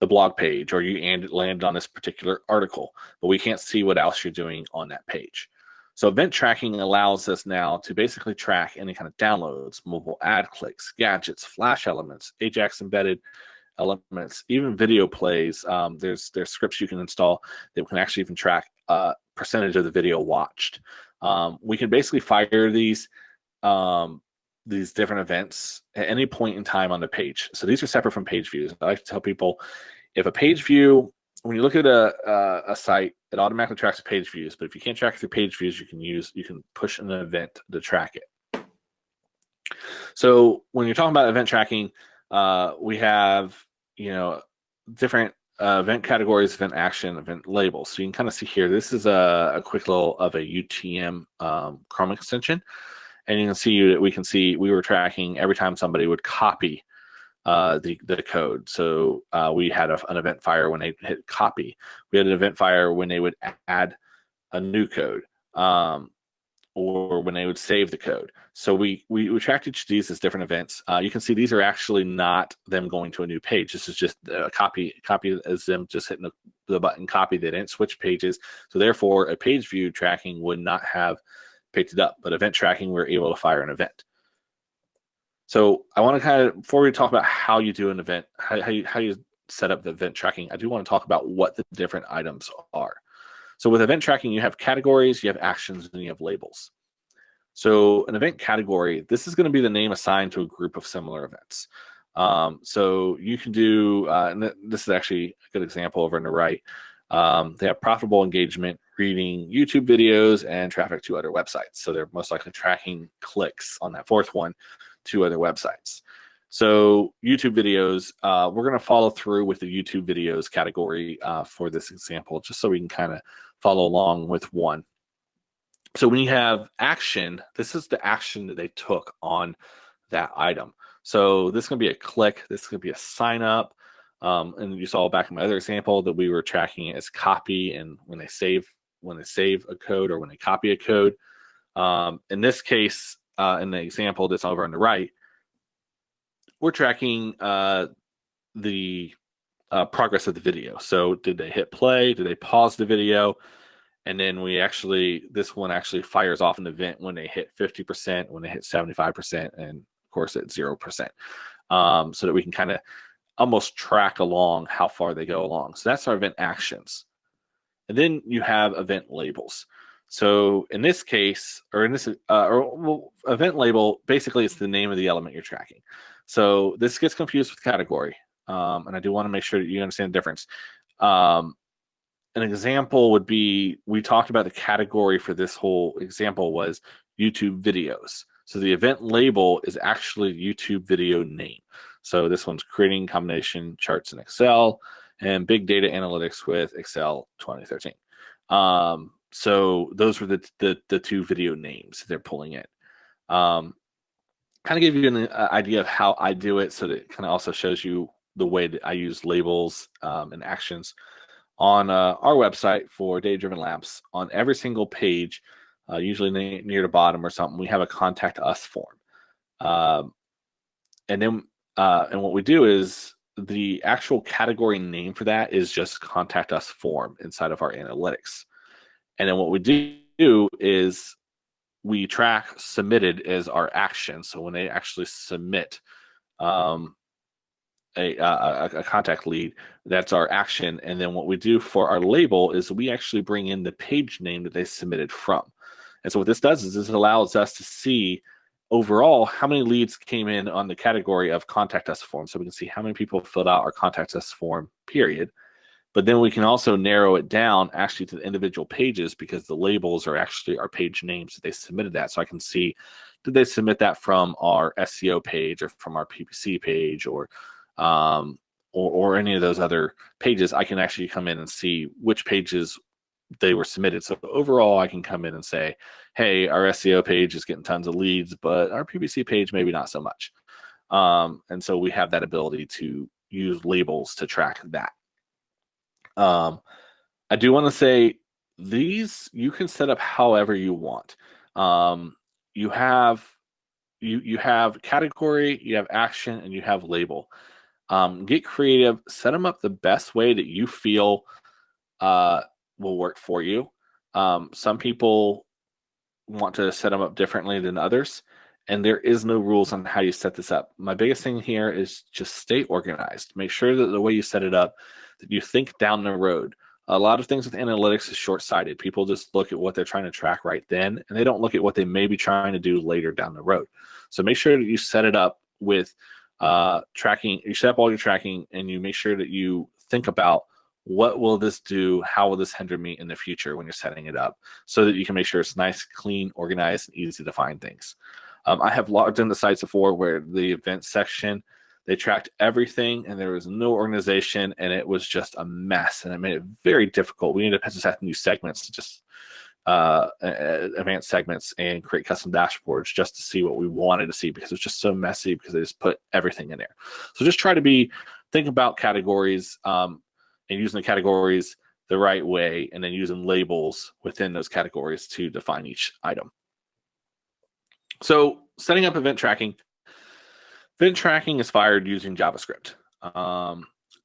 the blog page, or you landed on this particular article, but we can't see what else you're doing on that page. So event tracking allows us now to basically track any kind of downloads, mobile ad clicks, gadgets, flash elements, Ajax embedded elements, even video plays. There's scripts you can install that can actually even track percentage of the video watched. We can basically fire these different events at any point in time on the page. So these are separate from page views. I like to tell people, if a page view, when you look at a site, it automatically tracks page views. But if you can't track through page views, you can push an event to track it. So when you're talking about event tracking, we have different event categories, event action, event labels. So you can kind of see here. This is a quick little of a UTM Chrome extension. And you can see that we were tracking every time somebody would copy the code. So we had an event fire when they hit copy. We had an event fire when they would add a new code, or when they would save the code. So we tracked each of these as different events. You can see these are actually not them going to a new page. This is just a copy as them just hitting the button copy. They didn't switch pages. So therefore, a page view tracking would not have picked it up, but event tracking, we're able to fire an event. So I want to kind of, before we talk about how you do an event, how you set up the event tracking, I do want to talk about what the different items are. So with event tracking, you have categories, you have actions, and you have labels. So an event category, this is going to be the name assigned to a group of similar events. So you can do, and this is actually a good example over on the right. They have profitable engagement, reading YouTube videos, and traffic to other websites. So they're most likely tracking clicks on that fourth one to other websites. So YouTube videos, we're going to follow through with the YouTube videos category for this example, just so we can kind of follow along with one. So when you have action, this is the action that they took on that item. So this can be a click, this could be a sign up. And you saw back in my other example that we were tracking it as copy, and when they save a code or when they copy a code. In this case, in the example that's over on the right, we're tracking the progress of the video. So did they hit play? Did they pause the video? And then this one actually fires off an event when they hit 50%, when they hit 75%, and of course at 0%, so that we can kind of almost track along how far they go along. So that's our event actions. And then you have event labels. So in this case, or in this, event label, basically it's the name of the element you're tracking. So this gets confused with category. And I do want to make sure that you understand the difference. An example would be, we talked about the category for this whole example was YouTube videos. So the event label is actually YouTube video name. So this one's creating combination charts in Excel and big data analytics with Excel 2013. So those were the two video names they're pulling in. Kind of give you an idea of how I do it, so that it kind of also shows you the way that I use labels and actions. On our website for Data Driven Labs, on every single page, usually near the bottom or something, we have a contact us form. And then and what we do is, the actual category name for that is just contact us form inside of our analytics. And then what we do is we track submitted as our action. So when they actually submit a contact lead, that's our action. And then what we do for our label is we actually bring in the page name that they submitted from. And so what this does is this allows us to see overall how many leads came in on the category of contact us form. So we can see how many people filled out our contact us form, period. But then we can also narrow it down actually to the individual pages, because the labels are actually our page names that they submitted that. So I can see, did they submit that from our SEO page or from our PPC page, or any of those other pages. I can actually come in and see which pages they were submitted. So overall, I can come in and say, hey, our SEO page is getting tons of leads, but our PPC page maybe not so much. And so we have that ability to use labels to track that. I do want to say, these you can set up however you want. You have category, you have action, and you have label. Get creative, set them up the best way that you feel will work for you. Some people want to set them up differently than others, and there is no rules on how you set this up. My biggest thing here is just stay organized. Make sure that the way you set it up, that you think down the road. A lot of things with analytics is short-sighted. People just look at what they're trying to track right then, and they don't look at what they may be trying to do later down the road. So make sure that you set it up with tracking. You set up all your tracking, and you make sure that you think about, what will this do? How will this hinder me in the future when you're setting it up, so that you can make sure it's nice, clean, organized, and easy to find things. I have logged into sites before where the event section, they tracked everything and there was no organization, and it was just a mess, and it made it very difficult. We ended up just having to use segments to just advanced segments and create custom dashboards just to see what we wanted to see, because it was just so messy, because they just put everything in there. So just try to think about categories and using the categories the right way, and then using labels within those categories to define each item. So setting up event tracking. Event tracking is fired using JavaScript.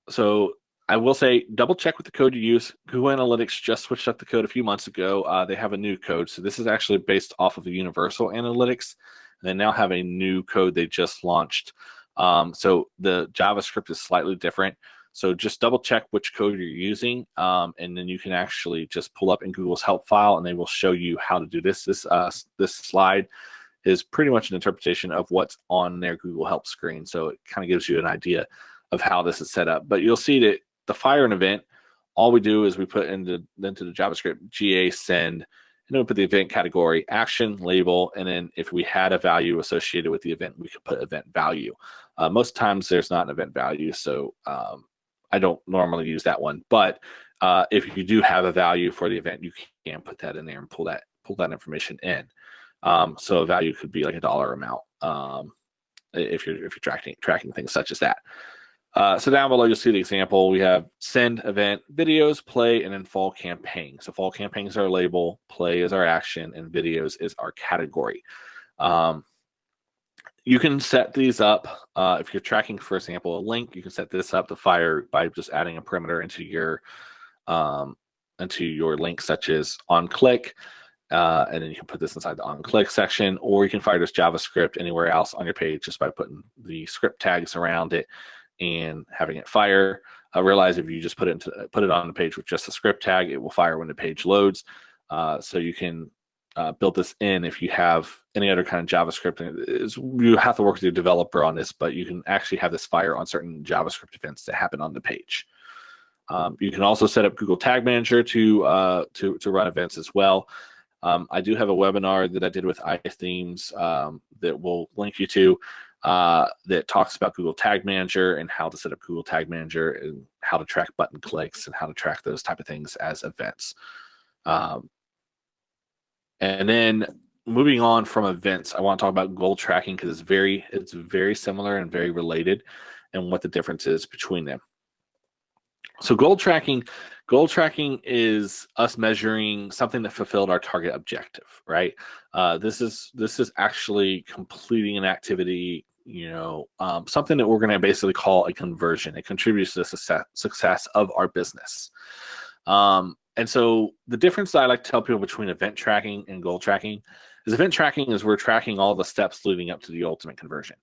So I will say, double check with the code you use. Google Analytics just switched up the code a few months ago. They have a new code. So this is actually based off of the Universal Analytics. They now have a new code they just launched. So the JavaScript is slightly different. So just double check which code you're using, and then you can actually just pull up in Google's help file, and they will show you how to do this. This slide is pretty much an interpretation of what's on their Google Help screen. So it kind of gives you an idea of how this is set up. But you'll see that the fire an event, all we do is we put into the JavaScript GA send, and then we put the event category, action, label, and then if we had a value associated with the event, we could put event value. Most times there's not an event value, so I don't normally use that one. But if you do have a value for the event, you can put that in there and pull that pull that information in. So a value could be like a dollar amount if you're tracking things such as that. So down below, you'll see the example. We have send, event, videos, play, and then fall campaign. So fall campaign is our label, play is our action, and videos is our category. You can set these up if you're tracking, for example, a link. You can set this up to fire by just adding a parameter into your link, such as on click, and then you can put this inside the on click section, or you can fire this JavaScript anywhere else on your page just by putting the script tags around it and having it fire. Realize if you just put it on the page with just a script tag, it will fire when the page loads. So you can build this in if you have any other kind of JavaScript. You have to work with your developer on this, but you can actually have this fire on certain JavaScript events that happen on the page. You can also set up Google Tag Manager to run events as well. I do have a webinar that I did with iThemes that we'll link you to that talks about Google Tag Manager and how to set up Google Tag Manager and how to track button clicks and how to track those type of things as events. And then moving on from events, I want to talk about goal tracking because it's very similar and very related, and what the difference is between them. So goal tracking is us measuring something that fulfilled our target objective, right? This is actually completing an activity, something that we're going to basically call a conversion. It contributes to the success of our business. And so the difference that I like to tell people between event tracking and goal tracking is event tracking is we're tracking all the steps leading up to the ultimate conversion.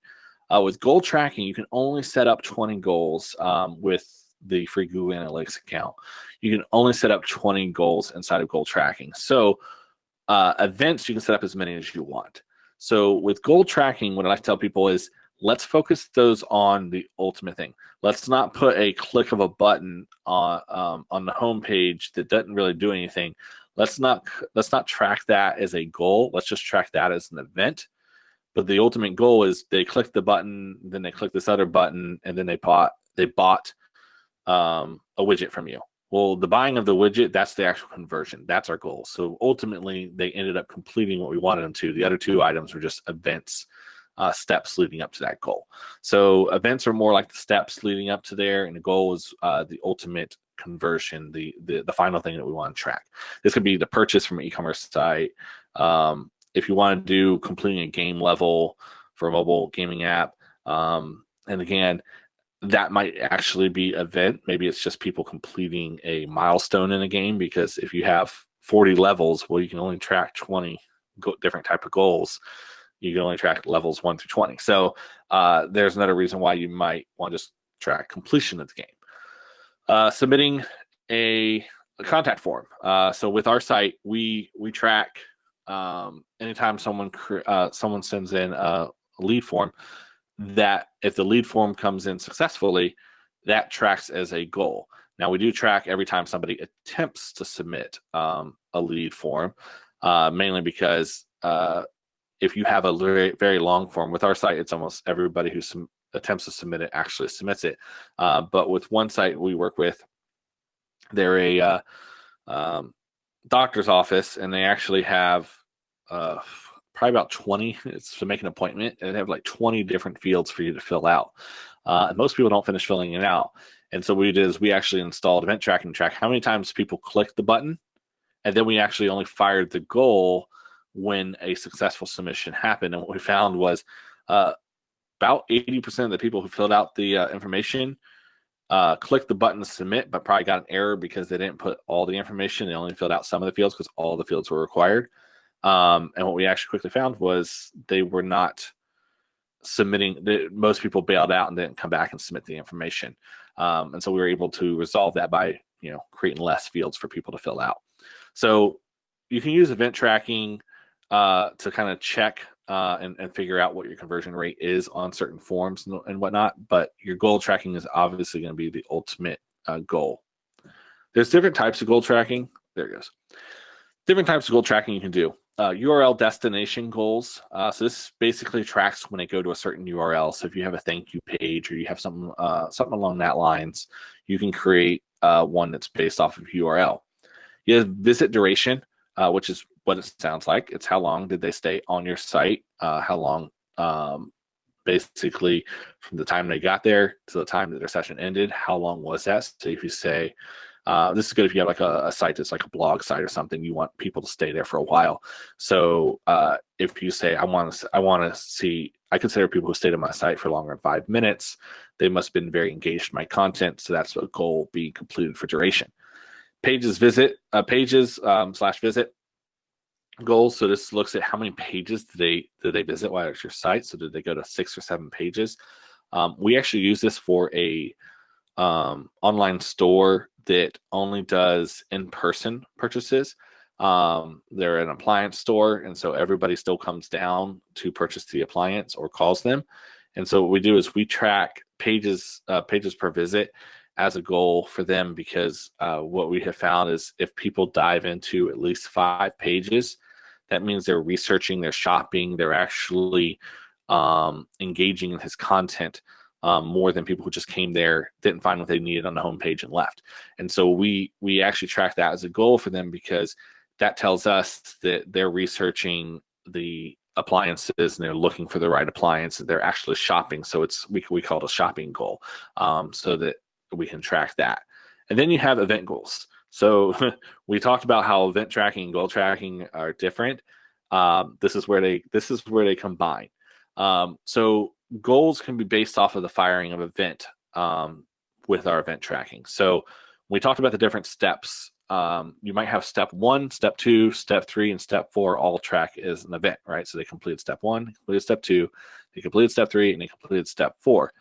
With goal tracking, you can only set up 20 goals with the free Google Analytics account. You can only set up 20 goals inside of goal tracking. So events, you can set up as many as you want. So with goal tracking, what I like to tell people is let's focus those on the ultimate thing. Let's not put a click of a button on the home page that doesn't really do anything. Let's not track that as a goal. Let's just track that as an event. But the ultimate goal is they click the button, then they click this other button, and then they bought a widget from you. Well, the buying of the widget, that's the actual conversion. That's our goal. So ultimately, they ended up completing what we wanted them to. The other two items were just events, steps leading up to that goal. So events are more like the steps leading up to there, and the goal is the ultimate conversion, the final thing that we want to track. This could be the purchase from an e-commerce site. If you want to do completing a game level for a mobile gaming app, and again, that might actually be event. Maybe it's just people completing a milestone in a game, because if you have 40 levels, well, you can only track 20 different type of goals. You can only track levels 1 through 20. So there's another reason why you might want to just track completion of the game. Submitting a contact form. So with our site, we track anytime someone sends in a lead form, that if the lead form comes in successfully, that tracks as a goal. Now, we do track every time somebody attempts to submit a lead form, mainly because if you have a very, very long form, with our site, it's almost everybody who attempts to submit it actually submits it. But with one site we work with, they're a doctor's office, and they actually have probably about 20. It's to make an appointment, and they have like 20 different fields for you to fill out. And most people don't finish filling it out. And so what we did is we actually installed event tracking to track how many times people clicked the button, and then we actually only fired the goal when a successful submission happened. And what we found was about 80% of the people who filled out the information clicked the button to submit, but probably got an error because they didn't put all the information. They only filled out some of the fields because all the fields were required. And what we actually quickly found was they were not submitting. Most people bailed out and didn't come back and submit the information. And so we were able to resolve that by creating less fields for people to fill out. So you can use event tracking to kind of check and figure out what your conversion rate is on certain forms and whatnot. But your goal tracking is obviously going to be the ultimate goal. There's different types of goal tracking. There it goes. Different types of goal tracking you can do. URL destination goals. So this basically tracks when they go to a certain URL. So if you have a thank you page or you have something along that lines, you can create one that's based off of URL. You have visit duration, which is what it sounds like. It's how long did they stay on your site, how long basically from the time they got there to the time that their session ended, how long was that? So if you say, this is good if you have like a site that's like a blog site or something, you want people to stay there for a while. So if you say, I want to see, I consider people who stayed on my site for longer than 5 minutes, they must have been very engaged in my content. So that's a goal being completed for duration. Pages slash visit goals. So this looks at how many pages did they visit while it's your site. So did they go to 6 or 7 pages? We actually use this for a online store that only does in-person purchases. They're an appliance store, and so everybody still comes down to purchase the appliance or calls them. And so what we do is we track pages per visit as a goal for them, because what we have found is if people dive into at least 5 pages, that means they're researching, they're shopping, they're actually engaging in his content more than people who just came there, didn't find what they needed on the homepage and left. And so we actually track that as a goal for them, because that tells us that they're researching the appliances and they're looking for the right appliance. They're actually shopping. So we call it a shopping goal, so that we can track that. And then you have event goals. So we talked about how event tracking and goal tracking are different. This is where they combine. So goals can be based off of the firing of event with our event tracking. So we talked about the different steps. You might have step 1, step 2, step 3, and step 4 all track as an event, right? So they completed step 1, they completed step 2, they completed step 3, and they completed step 4.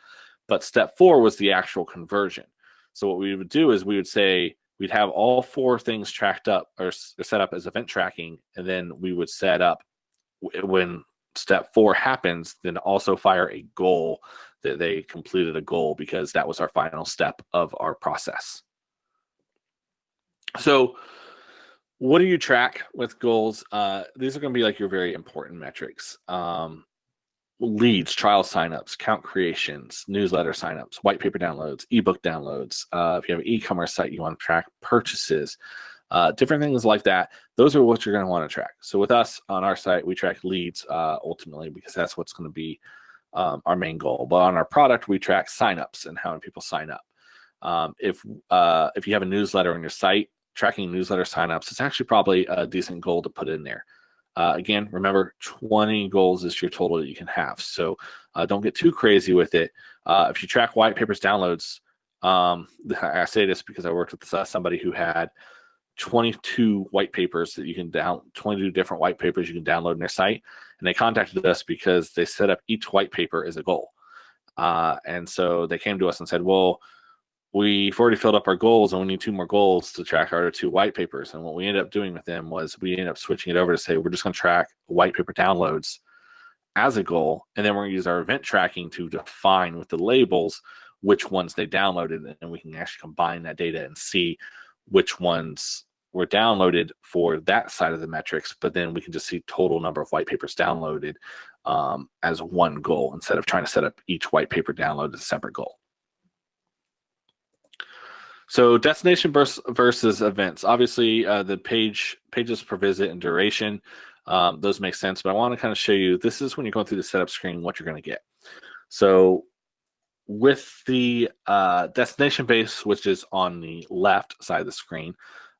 But step 4 was the actual conversion. So what we would do is we would say we'd have all 4 things tracked up or set up as event tracking, and then we would set up when step 4 happens, then also fire a goal that they completed a goal, because that was our final step of our process. So what do you track with goals? These are going to be like your very important metrics. Leads, trial signups, account creations, newsletter signups, white paper downloads, ebook downloads. If you have an e-commerce site, you want to track purchases, different things like that. Those are what you're going to want to track. So with us on our site, we track leads ultimately, because that's what's going to be our main goal. But on our product, we track signups and how many people sign up. If you have a newsletter on your site, tracking newsletter signups, it's actually probably a decent goal to put in there. Again, remember, 20 goals is your total that you can have. So don't get too crazy with it. If you track white papers downloads, I say this because I worked with somebody who had 22 white papers that you can 22 different white papers you can download in their site. And they contacted us because they set up each white paper as a goal. And so they came to us and said, well, we've already filled up our goals and we need 2 more goals to track our 2 white papers. And what we ended up doing with them was we ended up switching it over to say, we're just going to track white paper downloads as a goal. And then we're going to use our event tracking to define with the labels which ones they downloaded. And we can actually combine that data and see which ones were downloaded for that side of the metrics. But then we can just see total number of white papers downloaded as one goal, instead of trying to set up each white paper download as a separate goal. So destination versus events. Obviously, the pages per visit and duration, those make sense. But I want to kind of show you, this is when you're going through the setup screen, what you're going to get. So with the destination base, which is on the left side of the screen,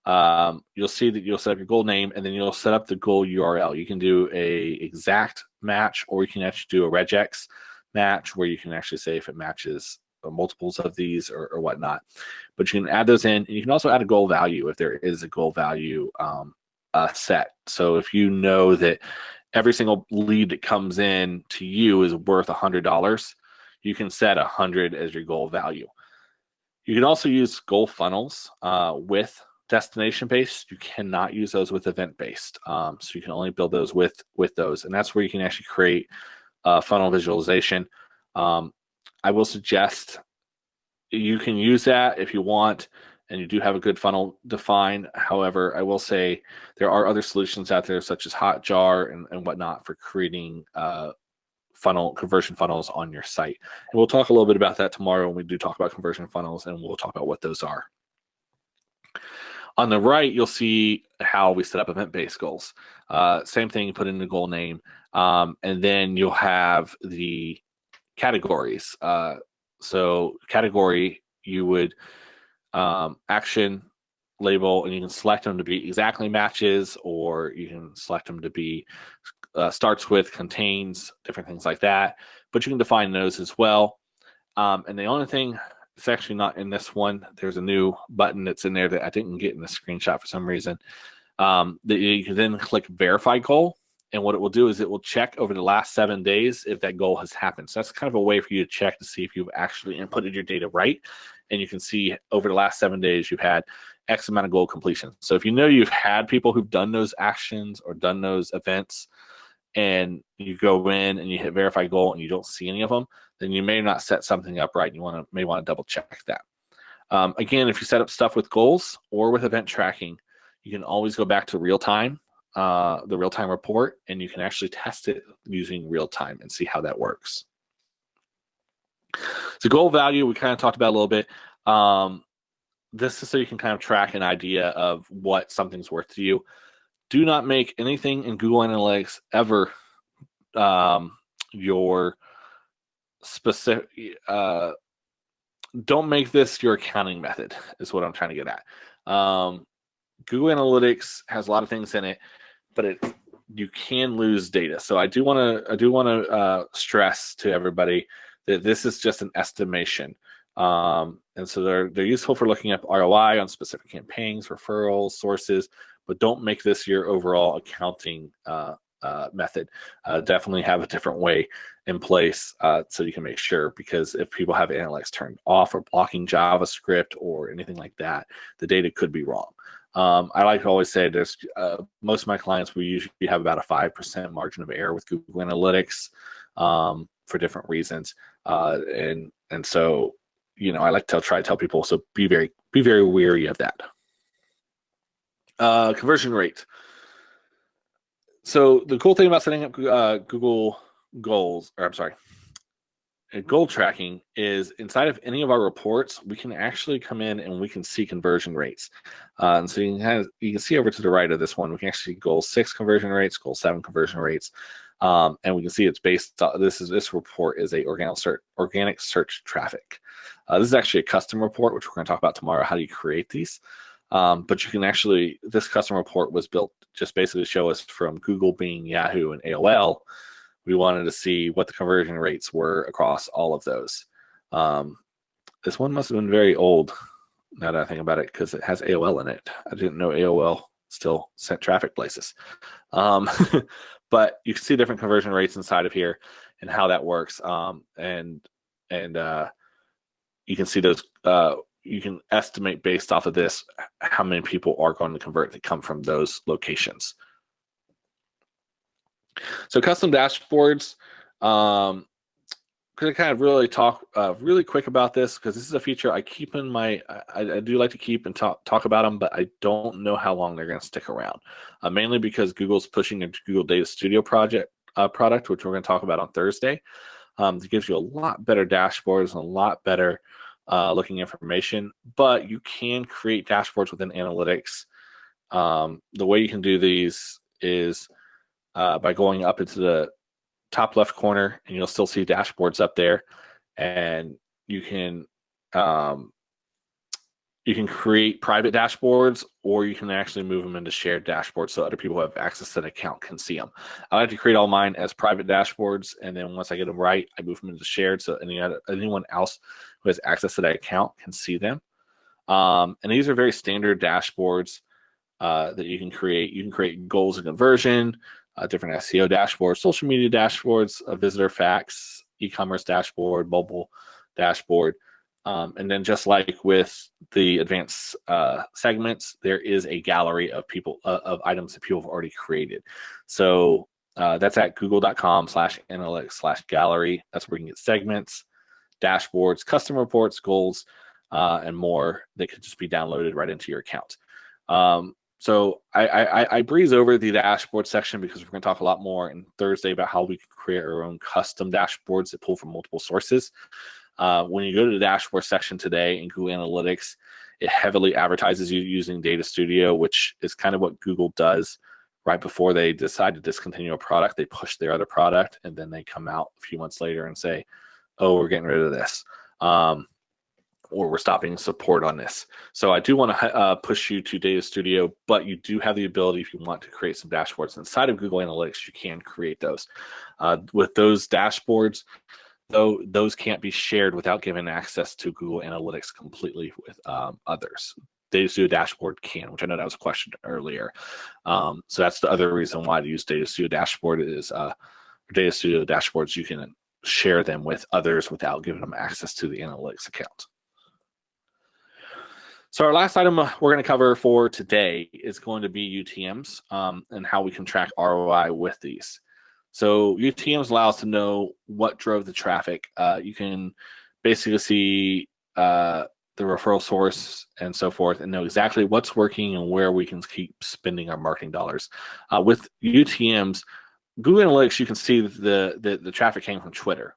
you'll see that you'll set up your goal name, and then you'll set up the goal URL. You can do a exact match, or you can actually do a regex match, where you can actually say if it matches multiples of these or whatnot. But you can add those in, and you can also add a goal value if there is a goal value set. So if you know that every single lead that comes in to you is worth $100, you can set 100 as your goal value. You can also use goal funnels with destination based. You cannot use those with event based. So you can only build those with those, and that's where you can actually create funnel visualization. I will suggest you can use that if you want, and you do have a good funnel defined. However, I will say there are other solutions out there, such as Hotjar and whatnot, for creating conversion funnels on your site. And we'll talk a little bit about that tomorrow when we do talk about conversion funnels, and we'll talk about what those are. On the right, you'll see how we set up event-based goals. Same thing, you put in the goal name, and then you'll have the categories. So category, you would action, label, and you can select them to be exactly matches, or you can select them to be starts with, contains, different things like that. But you can define those as well. And the only thing, it's actually not in this one. There's a new button that's in there that I didn't get in the screenshot for some reason. That you can then click verify goal. And what it will do is it will check over the last 7 days if that goal has happened. So that's kind of a way for you to check to see if you've actually inputted your data right. And you can see over the last 7 days, you've had X amount of goal completion. So if you know you've had people who've done those actions or done those events, and you go in and you hit verify goal and you don't see any of them, then you may not set something up right. You may want to double check that. Again, if you set up stuff with goals or with event tracking, you can always go back to real time, the real time report, and you can actually test it using real time and see how that works. So goal value, we kind of talked about a little bit. This is so you can kind of track an idea of what something's worth to you. Do not make anything in Google Analytics ever your specific. Don't make this your accounting method, is what I'm trying to get at. Google Analytics has a lot of things in it, but you can lose data. So I do want to stress to everybody that this is just an estimation. And so they're useful for looking up ROI on specific campaigns, referrals, sources, but don't make this your overall accounting method. Definitely have a different way in place so you can make sure, because if people have analytics turned off or blocking JavaScript or anything like that, the data could be wrong. I like to always say there's most of my clients, we usually have about a 5% margin of error with Google Analytics for different reasons. And so, I like to try to tell people, so be very wary of that. Conversion rate. So the cool thing about setting up Google goals, goal tracking, is inside of any of our reports, we can actually come in and we can see conversion rates. And so you can see over to the right of this one, we can actually see goal 6 conversion rates, goal 7 conversion rates. And we can see it's based on, this report is a organic search traffic. This is actually a custom report, which we're going to talk about tomorrow, how do you create these. But you can actually, this custom report was built just basically to show us from Google, Bing, Yahoo, and AOL. We wanted to see what the conversion rates were across all of those. This one must have been very old, now that I think about it, because it has AOL in it. I didn't know AOL still sent traffic places. But you can see different conversion rates inside of here and how that works. And you can see those. You can estimate based off of this how many people are going to convert that come from those locations. So custom dashboards. Going to kind of really talk really quick about this, because this is a feature I keep in my. I do like to keep and talk about them, but I don't know how long they're going to stick around. Mainly because Google's pushing a Google Data Studio product, which we're going to talk about on Thursday. It gives you a lot better dashboards and a lot better looking information, but you can create dashboards within analytics. The way you can do these is by going up into the top left corner, and you'll still see dashboards up there, and you can create private dashboards, or you can actually move them into shared dashboards so other people who have access to the account can see them. I like to create all mine as private dashboards, and then once I get them right, I move them into shared so anyone else who has access to that account can see them. And these are very standard dashboards that you can create. You can create goals and conversion, different SEO dashboards, social media dashboards, visitor facts, e-commerce dashboard, mobile dashboard. And then just like with the advanced segments, there is a gallery of items that people have already created. So that's at google.com/analytics/gallery. That's where you can get segments, dashboards, custom reports, goals, and more that could just be downloaded right into your account. So I breeze over the dashboard section because we're going to talk a lot more on Thursday about how we can create our own custom dashboards that pull from multiple sources. When you go to the dashboard section today in Google Analytics, it heavily advertises you using Data Studio, which is kind of what Google does right before they decide to discontinue a product. They push their other product, and then they come out a few months later and say, oh, we're getting rid of this. Or we're stopping support on this. So I do want to push you to Data Studio, but you do have the ability, if you want to create some dashboards inside of Google Analytics, you can create those. With those dashboards, though, those can't be shared without giving access to Google Analytics completely with others. Data Studio Dashboard can, which I know that was a question earlier. So that's the other reason why to use Data Studio Dashboard is Data Studio Dashboards, you can share them with others without giving them access to the analytics account. So our last item we're going to cover for today is going to be UTMs and how we can track ROI with these. So UTMs allow us to know what drove the traffic. You can basically see the referral source and so forth and know exactly what's working and where we can keep spending our marketing dollars. With UTMs, Google Analytics, you can see that the traffic came from Twitter.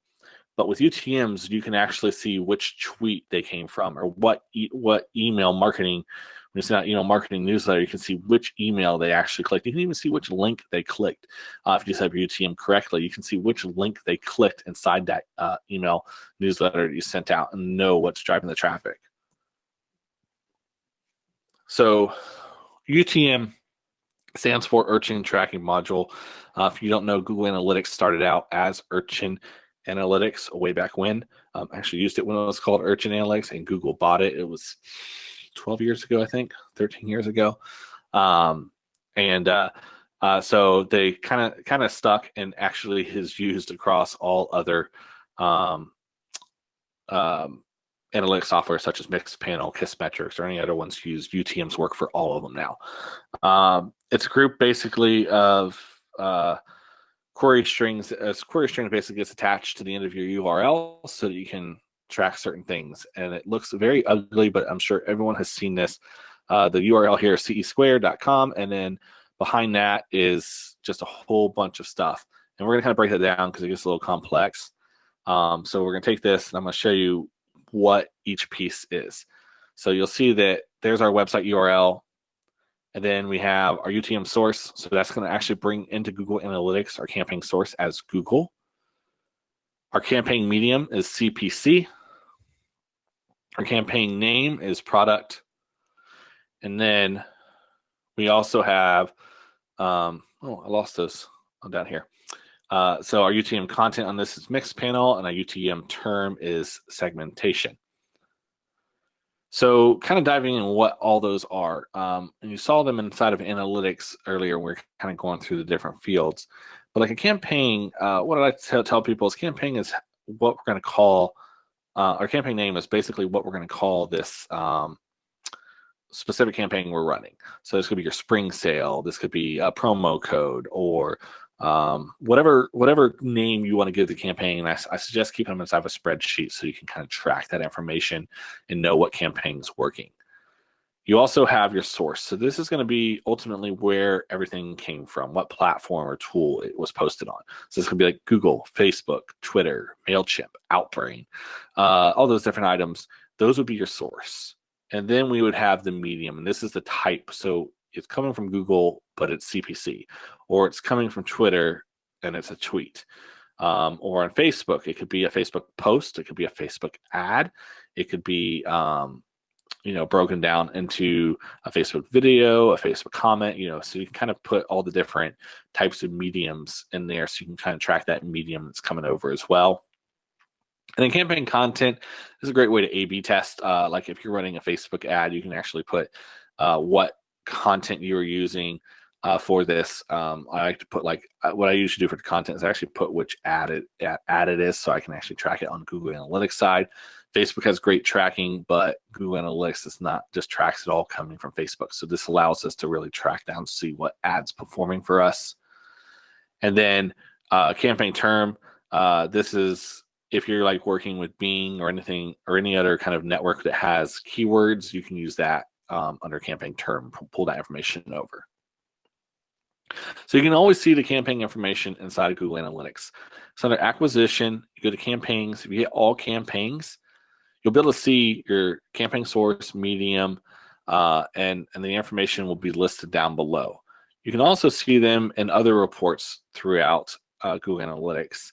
But with UTMs, you can actually see which tweet they came from or what email marketing. When you send out email marketing newsletter, you can see which email they actually clicked. You can even see which link they clicked. If you set up your UTM correctly, you can see which link they clicked inside that email newsletter that you sent out and know what's driving the traffic. So UTM stands for Urchin Tracking Module. If you don't know, Google Analytics started out as Urchin Analytics way back when. I actually used it when it was called Urchin Analytics, and Google bought it. It was 12 years ago, I think, 13 years ago. So they kind of stuck and actually is used across all other analytics software such as Mixpanel, Kissmetrics, or any other ones used. UTMs work for all of them now. It's a group basically of query strings. A query string basically gets attached to the end of your URL so that you can track certain things. And it looks very ugly, but I'm sure everyone has seen this. The URL here is cesquare.com, and then behind that is just a whole bunch of stuff. And we're going to kind of break that down because it gets a little complex. So we're going to take this, and I'm going to show you what each piece is. So you'll see that there's our website URL. And then we have our UTM source. So that's going to actually bring into Google Analytics our campaign source as Google. Our campaign medium is CPC. Our campaign name is product. And then we also have, I lost this. I'm down here. So our UTM content on this is Mixpanel, and our UTM term is segmentation. So kind of diving in what all those are. And you saw them inside of analytics earlier. We're kind of going through the different fields. But like a campaign, what I like to tell people is campaign is what we're going to call, our campaign name is basically what we're going to call this specific campaign we're running. So this could be your spring sale. This could be a promo code or whatever name you want to give the campaign. I suggest keeping them inside of a spreadsheet so you can kind of track that information and know what campaign is working. You also have your source. So this is going to be ultimately where everything came from, what platform or tool it was posted on. So this could be like Google, Facebook, Twitter, MailChimp, Outbrain, all those different items. Those would be your source. And then we would have the medium, and this is the type. So it's coming from Google, but it's CPC, or it's coming from Twitter and it's a tweet, or on Facebook, it could be a Facebook post. It could be a Facebook ad. It could be, broken down into a Facebook video, a Facebook comment, so you can kind of put all the different types of mediums in there. So you can kind of track that medium that's coming over as well. And then campaign content is a great way to A/B test. Like if you're running a Facebook ad, you can actually put what content you are using for this. I like to put what I usually do for the content is I actually put which ad it is, so I can actually track it on Google Analytics side. Facebook has great tracking, but Google Analytics is not just tracks it all coming from Facebook. So this allows us to really track down, see what ads performing for us. And then campaign term. This is if you're like working with Bing or anything or any other kind of network that has keywords, you can use that under campaign term, pull that information over. So you can always see the campaign information inside of Google Analytics. So under acquisition, you go to campaigns. If you get all campaigns, you'll be able to see your campaign source, medium, and the information will be listed down below. You can also see them in other reports throughout Google Analytics.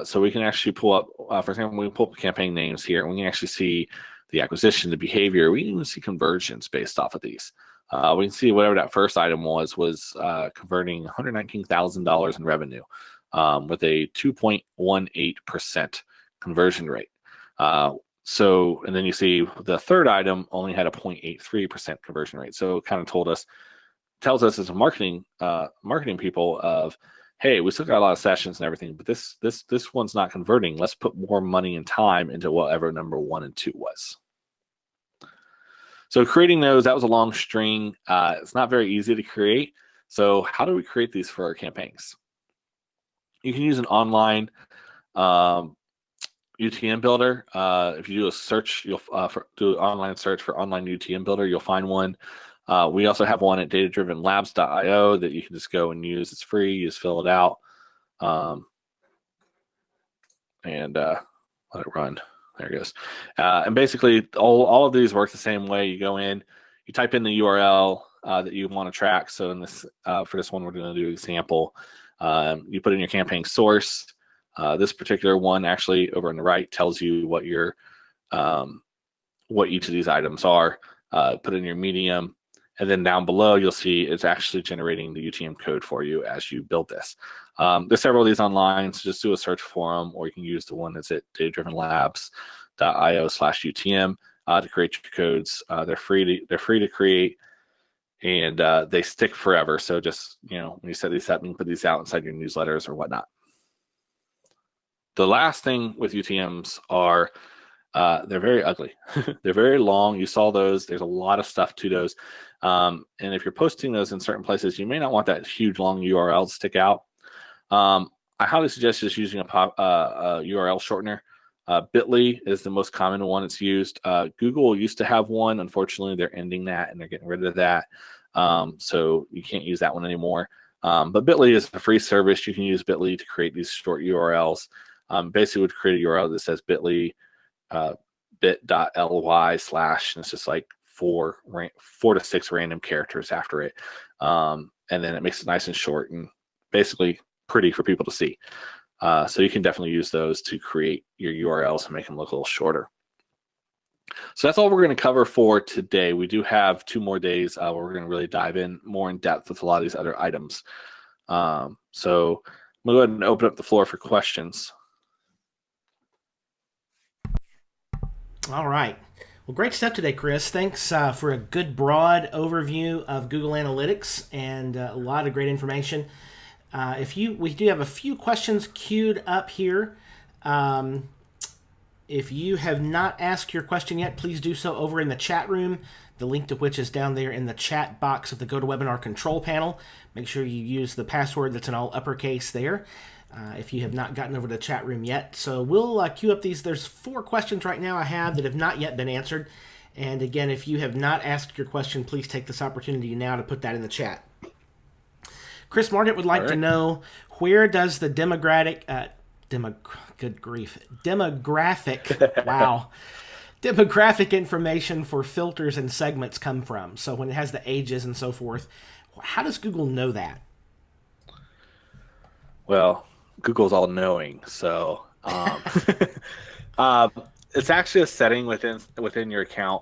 So we can actually pull up, for example, we can pull up campaign names here, and we can actually see the acquisition, the behavior. We can even see conversions based off of these. We can see whatever that first item was converting $119,000 in revenue with a 2.18% conversion rate. And then you see the third item only had a 0.83% conversion rate. So it kind of tells us as a marketing people of, hey, we still got a lot of sessions and everything, but this one's not converting. Let's put more money and time into whatever number 1 and 2 was. So creating those, that was a long string. It's not very easy to create. So how do we create these for our campaigns? You can use an online UTM builder. If you do a search, you'll do an online search for online UTM builder, you'll find one. We also have one at datadrivenlabs.io that you can just go and use. It's free. You just fill it out and let it run. There it goes. And basically, all of these work the same way. You go in, you type in the URL that you want to track. So in this, for this one, we're going to do example. You put in your campaign source. This particular one, actually, over on the right, tells you what your what each of these items are. Put in your medium. And then down below, you'll see it's actually generating the UTM code for you as you build this. There's several of these online, so just do a search for them, or you can use the one that's at datadrivenlabs.io/UTM to create your codes. They're free to create, and they stick forever. So just, when you set these up, you can put these out inside your newsletters or whatnot. The last thing with UTMs are they're very ugly. They're very long. You saw those. There's a lot of stuff to those. And if you're posting those in certain places, you may not want that huge long URL to stick out. I highly suggest just using a URL shortener. Bitly is the most common one that's used. Google used to have one. Unfortunately, they're ending that and they're getting rid of that. So you can't use that one anymore. But Bitly is a free service. You can use Bitly to create these short URLs. Basically, would create a URL that says Bitly bit.ly/ and it's just like 4 to 6 random characters after it. And then it makes it nice and short and basically pretty for people to see. So you can definitely use those to create your URLs and make them look a little shorter. So that's all we're going to cover for today. We do have 2 more days where we're going to really dive in more in depth with a lot of these other items. So I'm going to go ahead and open up the floor for questions.
All right. Well, great stuff today, Chris. Thanks for a good broad overview of Google Analytics and a lot of great information. We do have a few questions queued up here. If you have not asked your question yet, please do so over in the chat room, the link to which is down there in the chat box of the GoToWebinar control panel. Make sure you use the password that's in all uppercase there. If you have not gotten over to the chat room yet. So we'll queue up these. There's 4 questions right now I have that have not yet been answered. And again, if you have not asked your question, please take this opportunity now to put that in the chat. Chris Margaret would like to know, where does the demographic demographic information for filters and segments come from? So when it has the ages and so forth, how does Google know that?
Well, Google's all knowing, so it's actually a setting within your account.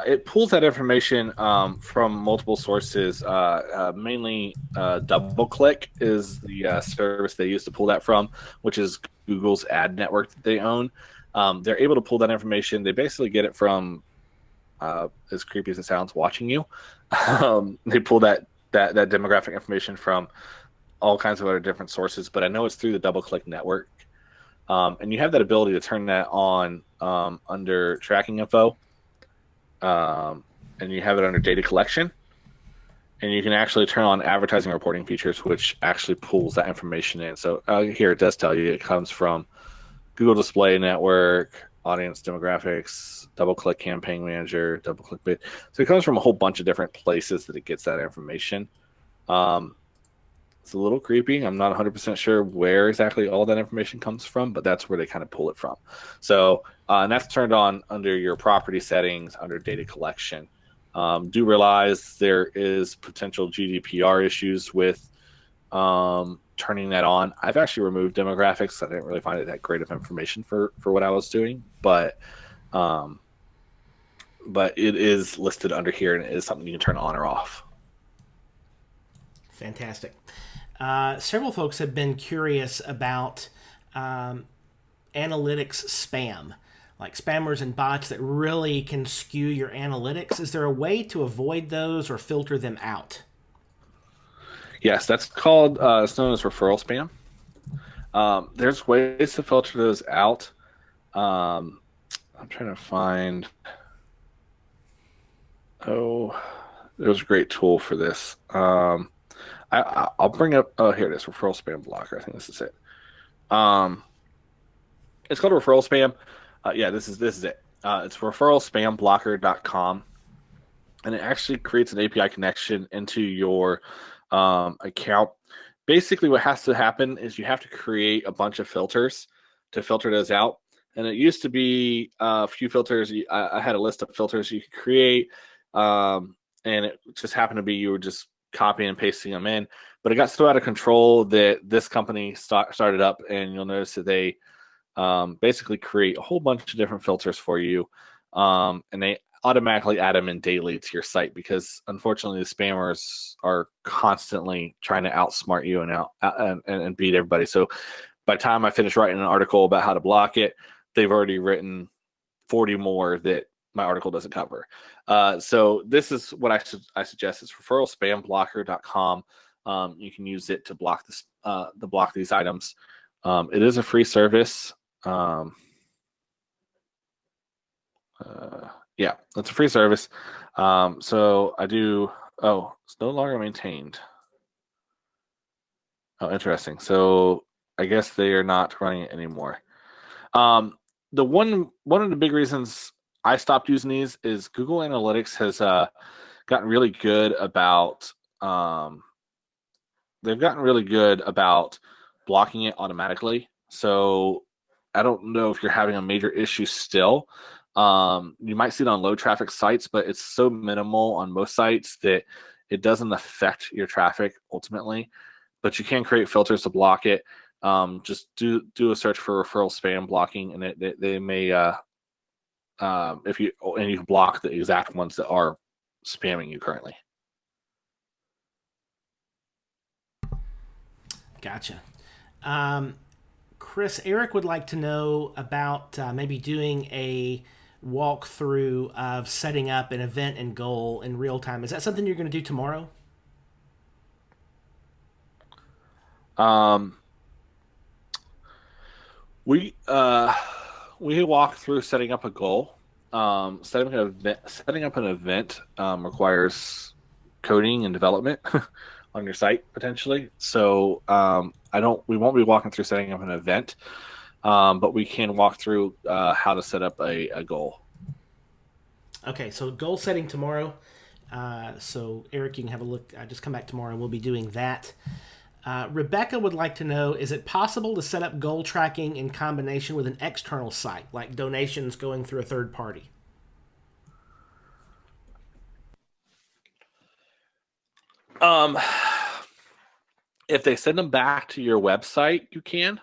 It pulls that information from multiple sources. Mainly, DoubleClick is the service they use to pull that from, which is Google's ad network that they own. They're able to pull that information. They basically get it from, as creepy as it sounds, watching you. They pull that demographic information from all kinds of other different sources, but I know it's through the DoubleClick network. And you have that ability to turn that on under tracking info. And you have it under data collection. And you can actually turn on advertising reporting features, which actually pulls that information in. So here it does tell you it comes from Google Display Network, Audience Demographics, DoubleClick Campaign Manager, DoubleClick Bid. So it comes from a whole bunch of different places that it gets that information. It's a little creepy. I'm not 100% sure where exactly all that information comes from, but that's where they kind of pull it from. So, and that's turned on under your property settings under data collection. Do realize there is potential GDPR issues with turning that on. I've actually removed demographics. I didn't really find it that great of information for what I was doing, um, but it is listed under here, and it is something you can turn on or off.
Fantastic. Several folks have been curious about analytics spam, like spammers and bots that really can skew your analytics. Is there a way to avoid those or filter them out?
Yes, that's called it's known as referral spam. There's ways to filter those out. Um, I'm trying to find. Oh, there's a great tool for this. I'll bring up. Oh, here it is. Referral spam blocker. I think this is it. Um, it's called referral spam. Yeah, this is it. It's referralspamblocker.com, and it actually creates an API connection into your account. Basically, what has to happen is you have to create a bunch of filters to filter those out. And it used to be a few filters. I had a list of filters you could create, and it just happened to be you were just copying and pasting them in. But it got so out of control that this company started up, and you'll notice that they basically create a whole bunch of different filters for you, and they automatically add them in daily to your site because unfortunately the spammers are constantly trying to outsmart you and beat everybody. So by the time I finish writing an article about how to block it, they've already written 40 more that my article doesn't cover. So this is what I suggest is referralspamblocker.com. You can use it to block this to block these items. It is a free service. Yeah, it's a free service. So I do. Oh, it's no longer maintained. Oh, interesting. So I guess they are not running it anymore. The one of the big reasons I stopped using these is Google Analytics has gotten really good about. They've gotten really good about blocking it automatically. So I don't know if you're having a major issue still. You might see it on low traffic sites, but it's so minimal on most sites that it doesn't affect your traffic ultimately. But you can create filters to block it. Just do a search for referral spam blocking, and they may if you and you can block the exact ones that are spamming you currently.
Gotcha. Chris, Eric would like to know about maybe doing a walkthrough of setting up an event and goal in real time. Is that something you're going to do tomorrow?
Um, we walk through setting up a goal. Setting up an event requires coding and development on your site potentially. So we won't be walking through setting up an event, but we can walk through how to set up a goal.
Okay, so goal setting tomorrow. So Eric, you can have a look. Just come back tomorrow and we'll be doing that. Rebecca would like to know, is it possible to set up goal tracking in combination with an external site, like donations going through a third party?
If they send them back to your website, you can.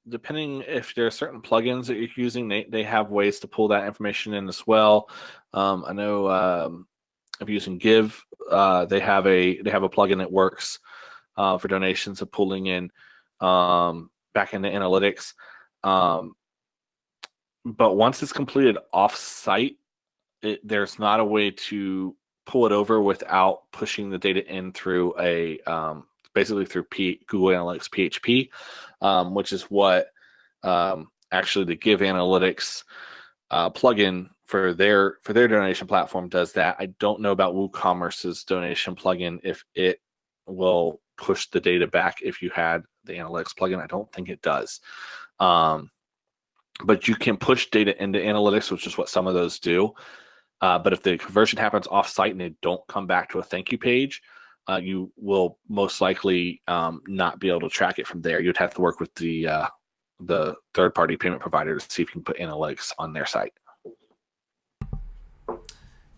Depending if there are certain plugins that you're using, they have ways to pull that information in as well. I know if you're using Give, they have a plugin that works for donations of pulling in back into analytics. But once it's completed off-site, there's not a way to pull it over without pushing the data in through basically through Google Analytics PHP, which is what actually the Give Analytics plugin for their donation platform does that. I don't know about WooCommerce's donation plugin if it will push the data back if you had the analytics plugin. I don't think it does. But you can push data into analytics, which is what some of those do. But if the conversion happens off-site and they don't come back to a thank you page, you will most likely not be able to track it from there. You'd have to work with the third-party payment provider to see if you can put analytics on their site.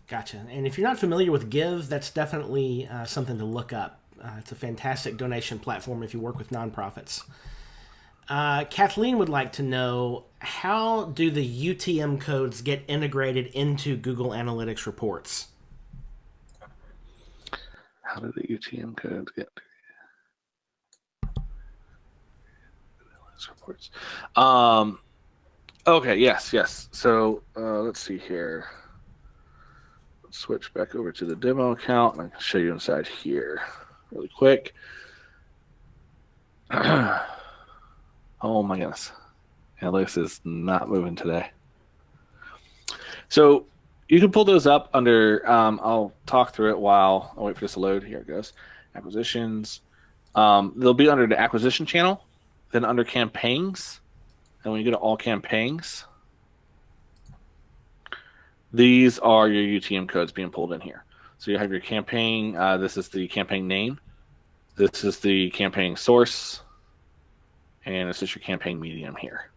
Gotcha. And if you're not familiar with Give, that's definitely something to look up. It's a fantastic donation platform if you work with nonprofits. Kathleen would like to know, how do the UTM codes get integrated into Google Analytics reports?
How do the UTM codes get reports? Okay, yes. So let's see here. Let's switch back over to the demo account, and I can show you inside here really quick. Oh my goodness. Analytics is not moving today. So you can pull those up under, I'll talk through it while I wait for this to load. Here it goes. Acquisitions. They'll be under the acquisition channel, then under campaigns. And when you go to all campaigns, these are your UTM codes being pulled in here. So you have your campaign. This is the campaign name. This is the campaign source. And this is your campaign medium here.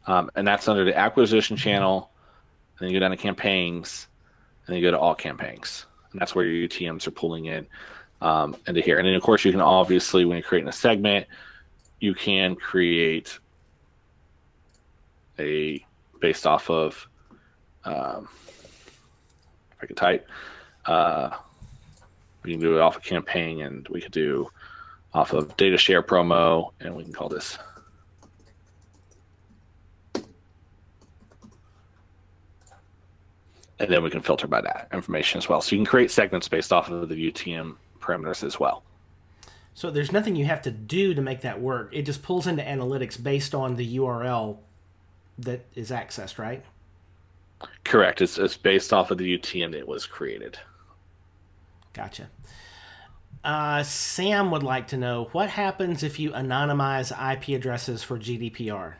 And that's under the acquisition channel. And then you go down to campaigns. And then you go to all campaigns. And that's where your UTMs are pulling in into here. And then, of course, you can obviously, when you're creating a segment, you can create a based off of, if I could type, we can do it off a campaign, and we could do off of data share promo, and we can call this and then we can filter by that information as well. So you can create segments based off of the UTM parameters as well.
So there's nothing you have to do to make that work. It just pulls into analytics based on the URL that is accessed, right?
Correct. It's based off of the UTM that was created.
Gotcha. Sam would like to know, what happens if you anonymize IP addresses for GDPR?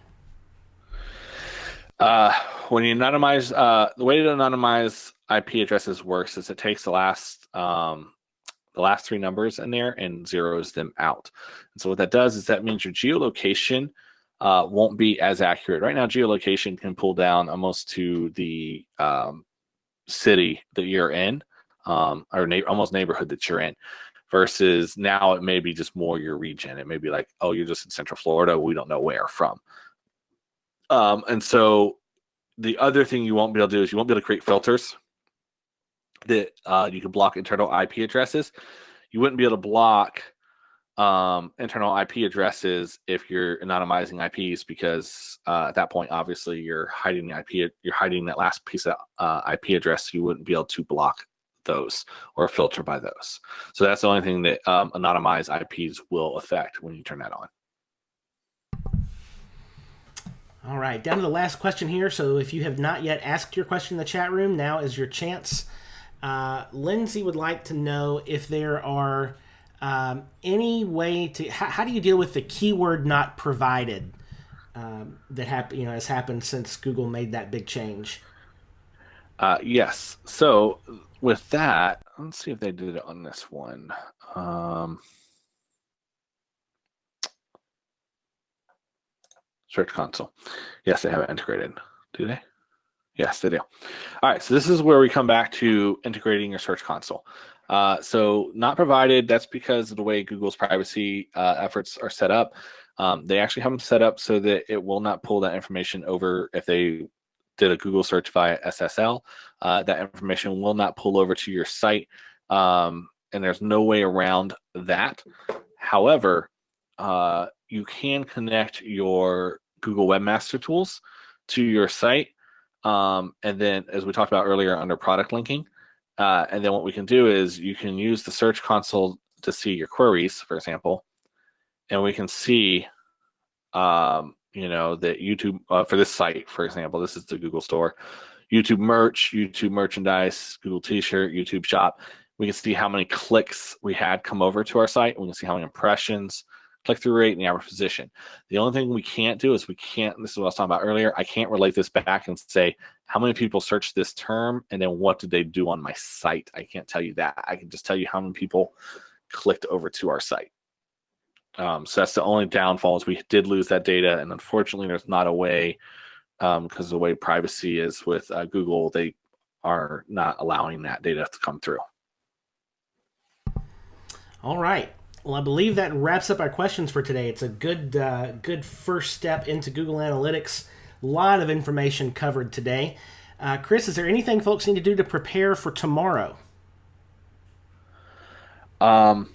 When you anonymize, the way to anonymize IP addresses works is it takes the last three numbers in there and zeroes them out. And so what that does is that means your geolocation won't be as accurate. Right now, geolocation can pull down almost to the city that you're in, or almost neighborhood that you're in. Versus now it may be just more your region. It may be like, oh, you're just in Central Florida. We don't know where from. And so the other thing you won't be able to do is you won't be able to create filters that you can block internal IP addresses. You wouldn't be able to block internal IP addresses if you're anonymizing IPs, because at that point, obviously, you're hiding the IP. You're hiding that last piece of IP address. You wouldn't be able to block those or filter by those. So that's the only thing that anonymized IPs will affect when you turn that on.
All right, down to the last question here. So if you have not yet asked your question in the chat room, now is your chance. Lindsay would like to know if there are any way to, how do you deal with the keyword not provided that has happened since Google made that big change?
Yes. So with that, let's see if they did it on this one. Search console. Yes, they have it integrated. Do they? Yes, they do. All right. So this is where we come back to integrating your Search console. So not provided, that's because of the way Google's privacy efforts are set up. They actually have them set up so that it will not pull that information over if they did a Google search via SSL. That information will not pull over to your site, and there's no way around that. However, you can connect your Google Webmaster Tools to your site, and then, as we talked about earlier, under product linking, and then what we can do is you can use the Search Console to see your queries, for example, and we can see that YouTube, for this site, for example, this is the Google Store, YouTube merch, YouTube merchandise, Google T-shirt, YouTube shop. We can see how many clicks we had come over to our site. We can see how many impressions, click-through rate, and the average position. The only thing we can't do is this is what I was talking about earlier, I can't relate this back and say, how many people searched this term, and then what did they do on my site? I can't tell you that. I can just tell you how many people clicked over to our site. So that's the only downfall, is we did lose that data, and unfortunately there's not a way, because the way privacy is with Google, they are not allowing that data to come through.
All right. Well, I believe that wraps up our questions for today. It's a good first step into Google Analytics. A lot of information covered today. Chris, is there anything folks need to do to prepare for tomorrow?
Yeah,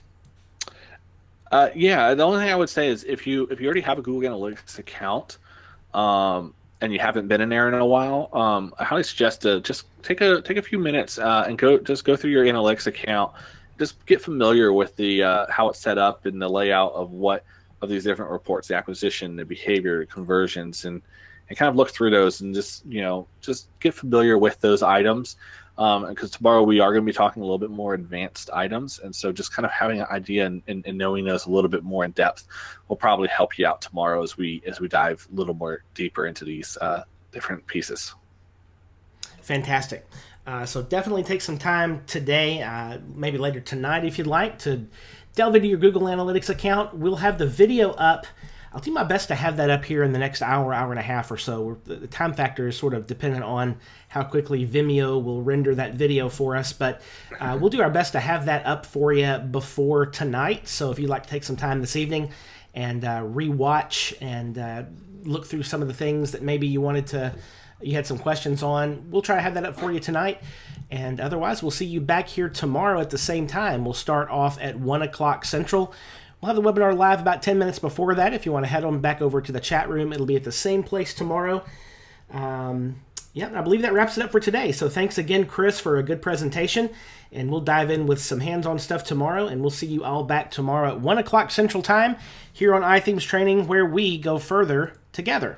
the only thing I would say is if you already have a Google Analytics account, and you haven't been in there in a while, I highly suggest to just take a few minutes and go through your analytics account, just get familiar with the how it's set up and the layout of these different reports, the acquisition, the behavior, conversions, and kind of look through those and just get familiar with those items. Because tomorrow we are going to be talking a little bit more advanced items, and so just kind of having an idea and knowing those a little bit more in depth will probably help you out tomorrow as we dive a little more deeper into these different pieces.
Fantastic. So definitely take some time today, maybe later tonight if you'd like, to delve into your Google Analytics account. We'll have the video up. I'll do my best to have that up here in the next hour and a half or so. The time factor is sort of dependent on how quickly Vimeo will render that video for us, but we'll do our best to have that up for you before tonight. So if you'd like to take some time this evening and rewatch and look through some of the things that maybe you had some questions on, we'll try to have that up for you tonight. And otherwise, we'll see you back here tomorrow at the same time. We'll start off at 1 o'clock Central. We'll have the webinar live about 10 minutes before that. If you want to head on back over to the chat room, it'll be at the same place tomorrow. I believe that wraps it up for today. So thanks again, Chris, for a good presentation. And we'll dive in with some hands-on stuff tomorrow. And we'll see you all back tomorrow at 1 o'clock Central Time here on iThemes Training, where we go further together.